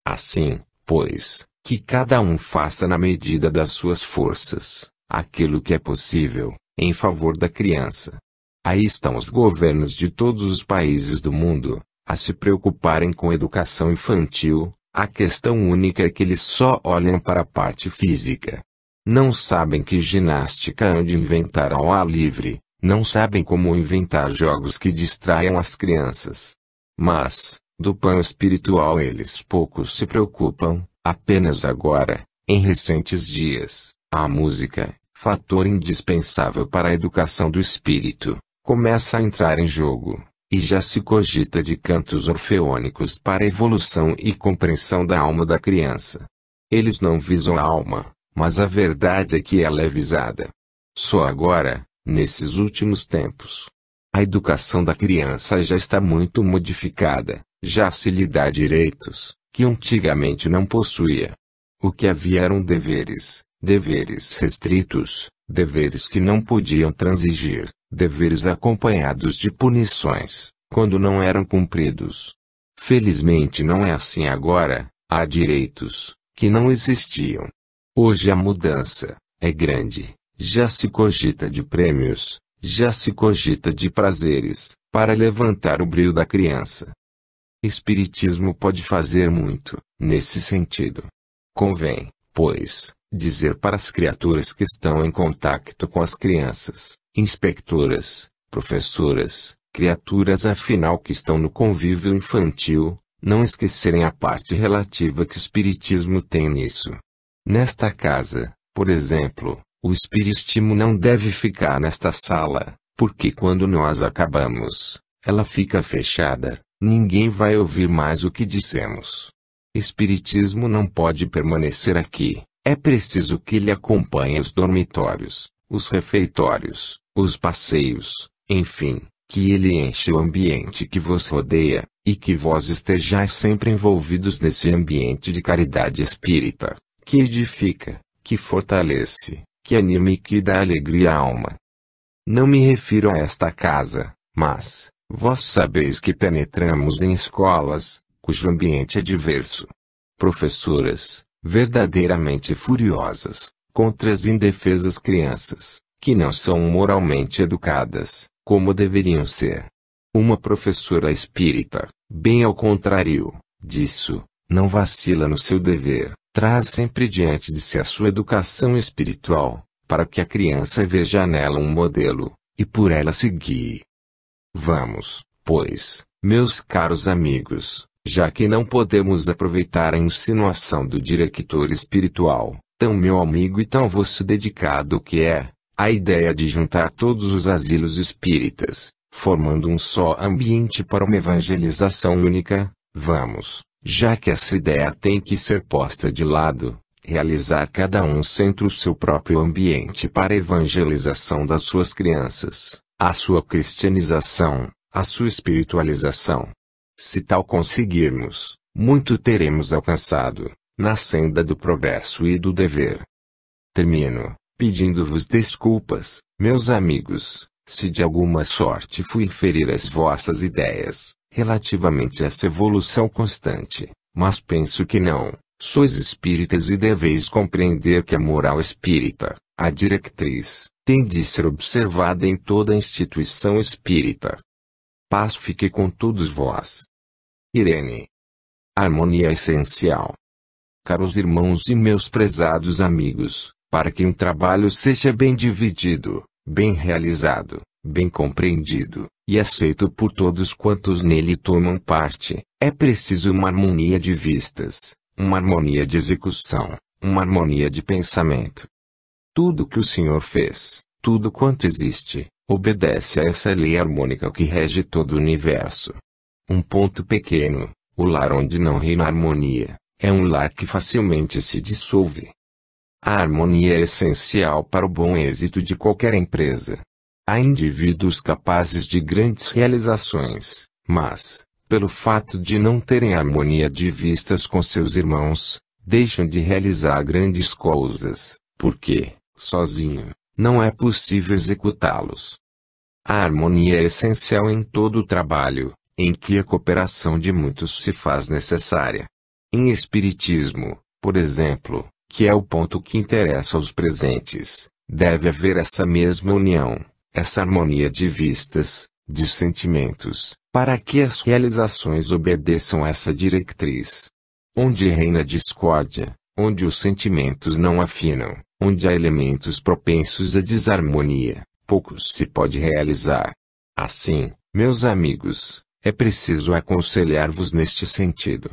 Assim, pois, que cada um faça na medida das suas forças, aquilo que é possível, em favor da criança. Aí estão os governos de todos os países do mundo, a se preocuparem com educação infantil. A questão única é que eles só olham para a parte física. Não sabem que ginástica hão de inventar ao ar livre, não sabem como inventar jogos que distraiam as crianças. Mas, do plano espiritual eles poucos se preocupam, apenas agora, em recentes dias, a música, fator indispensável para a educação do espírito, começa a entrar em jogo. E já se cogita de cantos orfeônicos para a evolução e compreensão da alma da criança. Eles não visam a alma, mas a verdade é que ela é visada. Só agora, nesses últimos tempos, a educação da criança já está muito modificada, já se lhe dá direitos, que antigamente não possuía. O que havia eram deveres, deveres restritos, deveres que não podiam transigir. Deveres acompanhados de punições, quando não eram cumpridos. Felizmente não é assim agora, há direitos, que não existiam. Hoje a mudança é grande, já se cogita de prêmios, já se cogita de prazeres, para levantar o brilho da criança. Espiritismo pode fazer muito, nesse sentido. Convém, pois, dizer para as criaturas que estão em contato com as crianças, inspectoras, professoras, criaturas afinal que estão no convívio infantil, não esquecerem a parte relativa que o Espiritismo tem nisso. Nesta casa, por exemplo, o Espiritismo não deve ficar nesta sala, porque quando nós acabamos, ela fica fechada, ninguém vai ouvir mais o que dissemos. Espiritismo não pode permanecer aqui, é preciso que ele acompanhe os dormitórios, os refeitórios, os passeios, enfim, que ele enche o ambiente que vos rodeia, e que vós estejais sempre envolvidos nesse ambiente de caridade espírita, que edifica, que fortalece, que anima e que dá alegria à alma. Não me refiro a esta casa, mas, vós sabeis que penetramos em escolas, cujo ambiente é diverso. Professoras, verdadeiramente furiosas, contra as indefesas crianças, que não são moralmente educadas, como deveriam ser. Uma professora espírita, bem ao contrário disso, não vacila no seu dever, traz sempre diante de si a sua educação espiritual, para que a criança veja nela um modelo, e por ela se guie. Vamos, pois, meus caros amigos, já que não podemos aproveitar a insinuação do diretor espiritual, tão meu amigo e tão vosso dedicado que é, a ideia de juntar todos os asilos espíritas, formando um só ambiente para uma evangelização única, vamos, já que essa ideia tem que ser posta de lado, realizar cada um centro o seu próprio ambiente para a evangelização das suas crianças, a sua cristianização, a sua espiritualização. Se tal conseguirmos, muito teremos alcançado, na senda do progresso e do dever. Termino, pedindo-vos desculpas, meus amigos, se de alguma sorte fui ferir as vossas ideias, relativamente a essa evolução constante, mas penso que não, sois espíritas e deveis compreender que a moral espírita, a diretriz, tem de ser observada em toda a instituição espírita. Paz fique com todos vós. Irene. Harmonia essencial. Caros irmãos e meus prezados amigos, para que um trabalho seja bem dividido, bem realizado, bem compreendido, e aceito por todos quantos nele tomam parte, é preciso uma harmonia de vistas, uma harmonia de execução, uma harmonia de pensamento. Tudo que o Senhor fez, tudo quanto existe, obedece a essa lei harmônica que rege todo o universo. Um ponto pequeno, o lar onde não reina harmonia, é um lar que facilmente se dissolve. A harmonia é essencial para o bom êxito de qualquer empresa. Há indivíduos capazes de grandes realizações, mas, pelo fato de não terem harmonia de vistas com seus irmãos, deixam de realizar grandes coisas, porque, sozinho, não é possível executá-los. A harmonia é essencial em todo o trabalho, em que a cooperação de muitos se faz necessária. Em espiritismo, por exemplo, que é o ponto que interessa aos presentes, deve haver essa mesma união, essa harmonia de vistas, de sentimentos, para que as realizações obedeçam a essa diretriz. Onde reina discórdia, onde os sentimentos não afinam, onde há elementos propensos à desarmonia, pouco se pode realizar. Assim, meus amigos, é preciso aconselhar-vos neste sentido.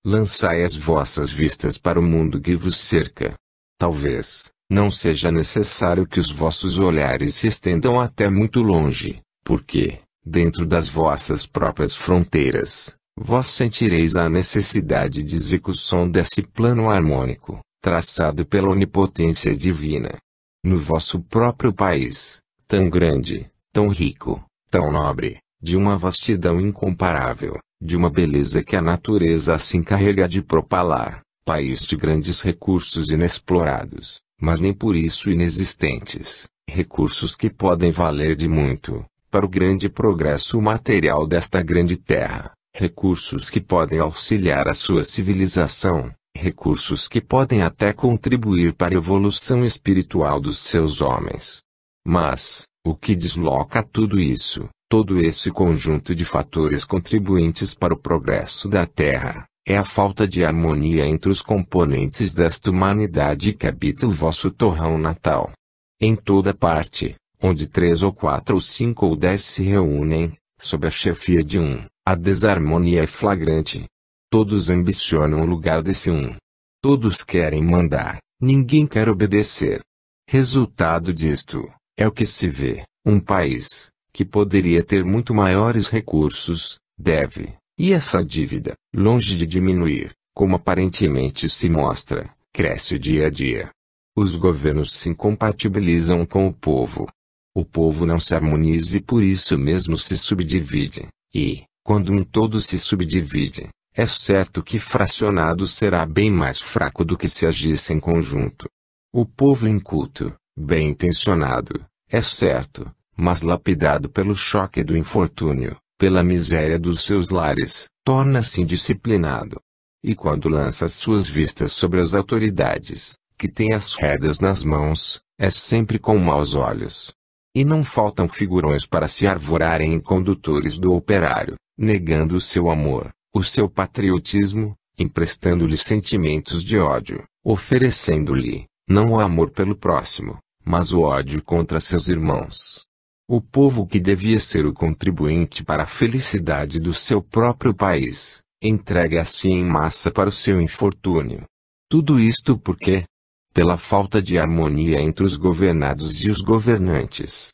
Lançai as vossas vistas para o mundo que vos cerca. Talvez não seja necessário que os vossos olhares se estendam até muito longe, porque, dentro das vossas próprias fronteiras, vós sentireis a necessidade de execução desse plano harmônico, traçado pela onipotência divina. No vosso próprio país, tão grande, tão rico, tão nobre, de uma vastidão incomparável, de uma beleza que a natureza se encarrega de propalar, país de grandes recursos inexplorados, mas nem por isso inexistentes, recursos que podem valer de muito, para o grande progresso material desta grande terra, recursos que podem auxiliar a sua civilização, recursos que podem até contribuir para a evolução espiritual dos seus homens. Mas, o que desloca tudo isso, todo esse conjunto de fatores contribuintes para o progresso da Terra, é a falta de harmonia entre os componentes desta humanidade que habita o vosso torrão natal. Em toda parte, onde 3 ou 4 ou 5 ou 10 se reúnem, sob a chefia de um, a desarmonia é flagrante. Todos ambicionam o lugar desse um. Todos querem mandar, ninguém quer obedecer. Resultado disto, é o que se vê, um país, que poderia ter muito maiores recursos, deve, e essa dívida, longe de diminuir, como aparentemente se mostra, cresce dia a dia. Os governos se incompatibilizam com o povo. O povo não se harmoniza e por isso mesmo se subdivide, e, quando um todo se subdivide, é certo que fracionado será bem mais fraco do que se agisse em conjunto. O povo inculto, bem intencionado, é certo, mas lapidado pelo choque do infortúnio, pela miséria dos seus lares, torna-se indisciplinado. E quando lança suas vistas sobre as autoridades, que têm as rédeas nas mãos, é sempre com maus olhos. E não faltam figurões para se arvorarem em condutores do operário, negando o seu amor, o seu patriotismo, emprestando-lhe sentimentos de ódio, oferecendo-lhe, não o amor pelo próximo, mas o ódio contra seus irmãos. O povo que devia ser o contribuinte para a felicidade do seu próprio país, entrega-se em massa para o seu infortúnio. Tudo isto por quê? Pela falta de harmonia entre os governados e os governantes.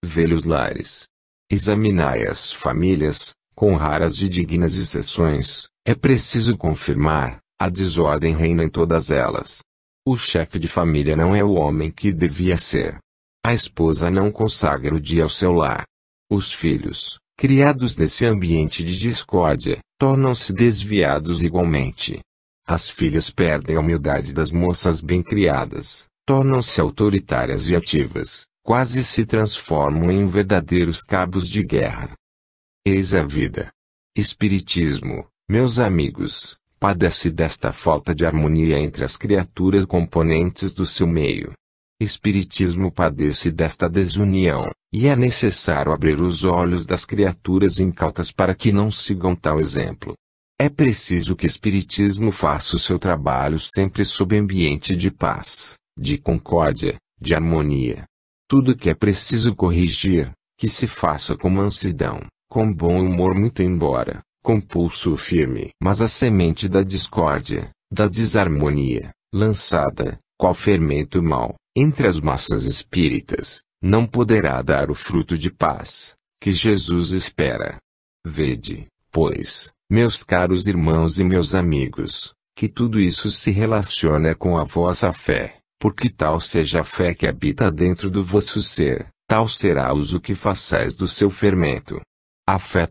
Vê os lares. Examinai as famílias, com raras e dignas exceções, é preciso confirmar, a desordem reina em todas elas. O chefe de família não é o homem que devia ser. A esposa não consagra o dia ao seu lar. Os filhos, criados nesse ambiente de discórdia, tornam-se desviados igualmente. As filhas perdem a humildade das moças bem criadas, tornam-se autoritárias e ativas, quase se transformam em verdadeiros cabos de guerra. Eis a vida. Espiritismo, meus amigos, padece desta falta de harmonia entre as criaturas componentes do seu meio. Espiritismo padece desta desunião, e é necessário abrir os olhos das criaturas incautas para que não sigam tal exemplo. É preciso que o Espiritismo faça o seu trabalho sempre sob ambiente de paz, de concórdia, de harmonia. Tudo que é preciso corrigir, que se faça com mansidão, com bom humor, muito embora, com pulso firme. Mas a semente da discórdia, da desarmonia, lançada, qual fermento mau, entre as massas espíritas, não poderá dar o fruto de paz que Jesus espera. Vede, pois, meus caros irmãos e meus amigos, que tudo isso se relaciona com a vossa fé, porque tal seja a fé que habita dentro do vosso ser, tal será o uso que façais do seu fermento. A fé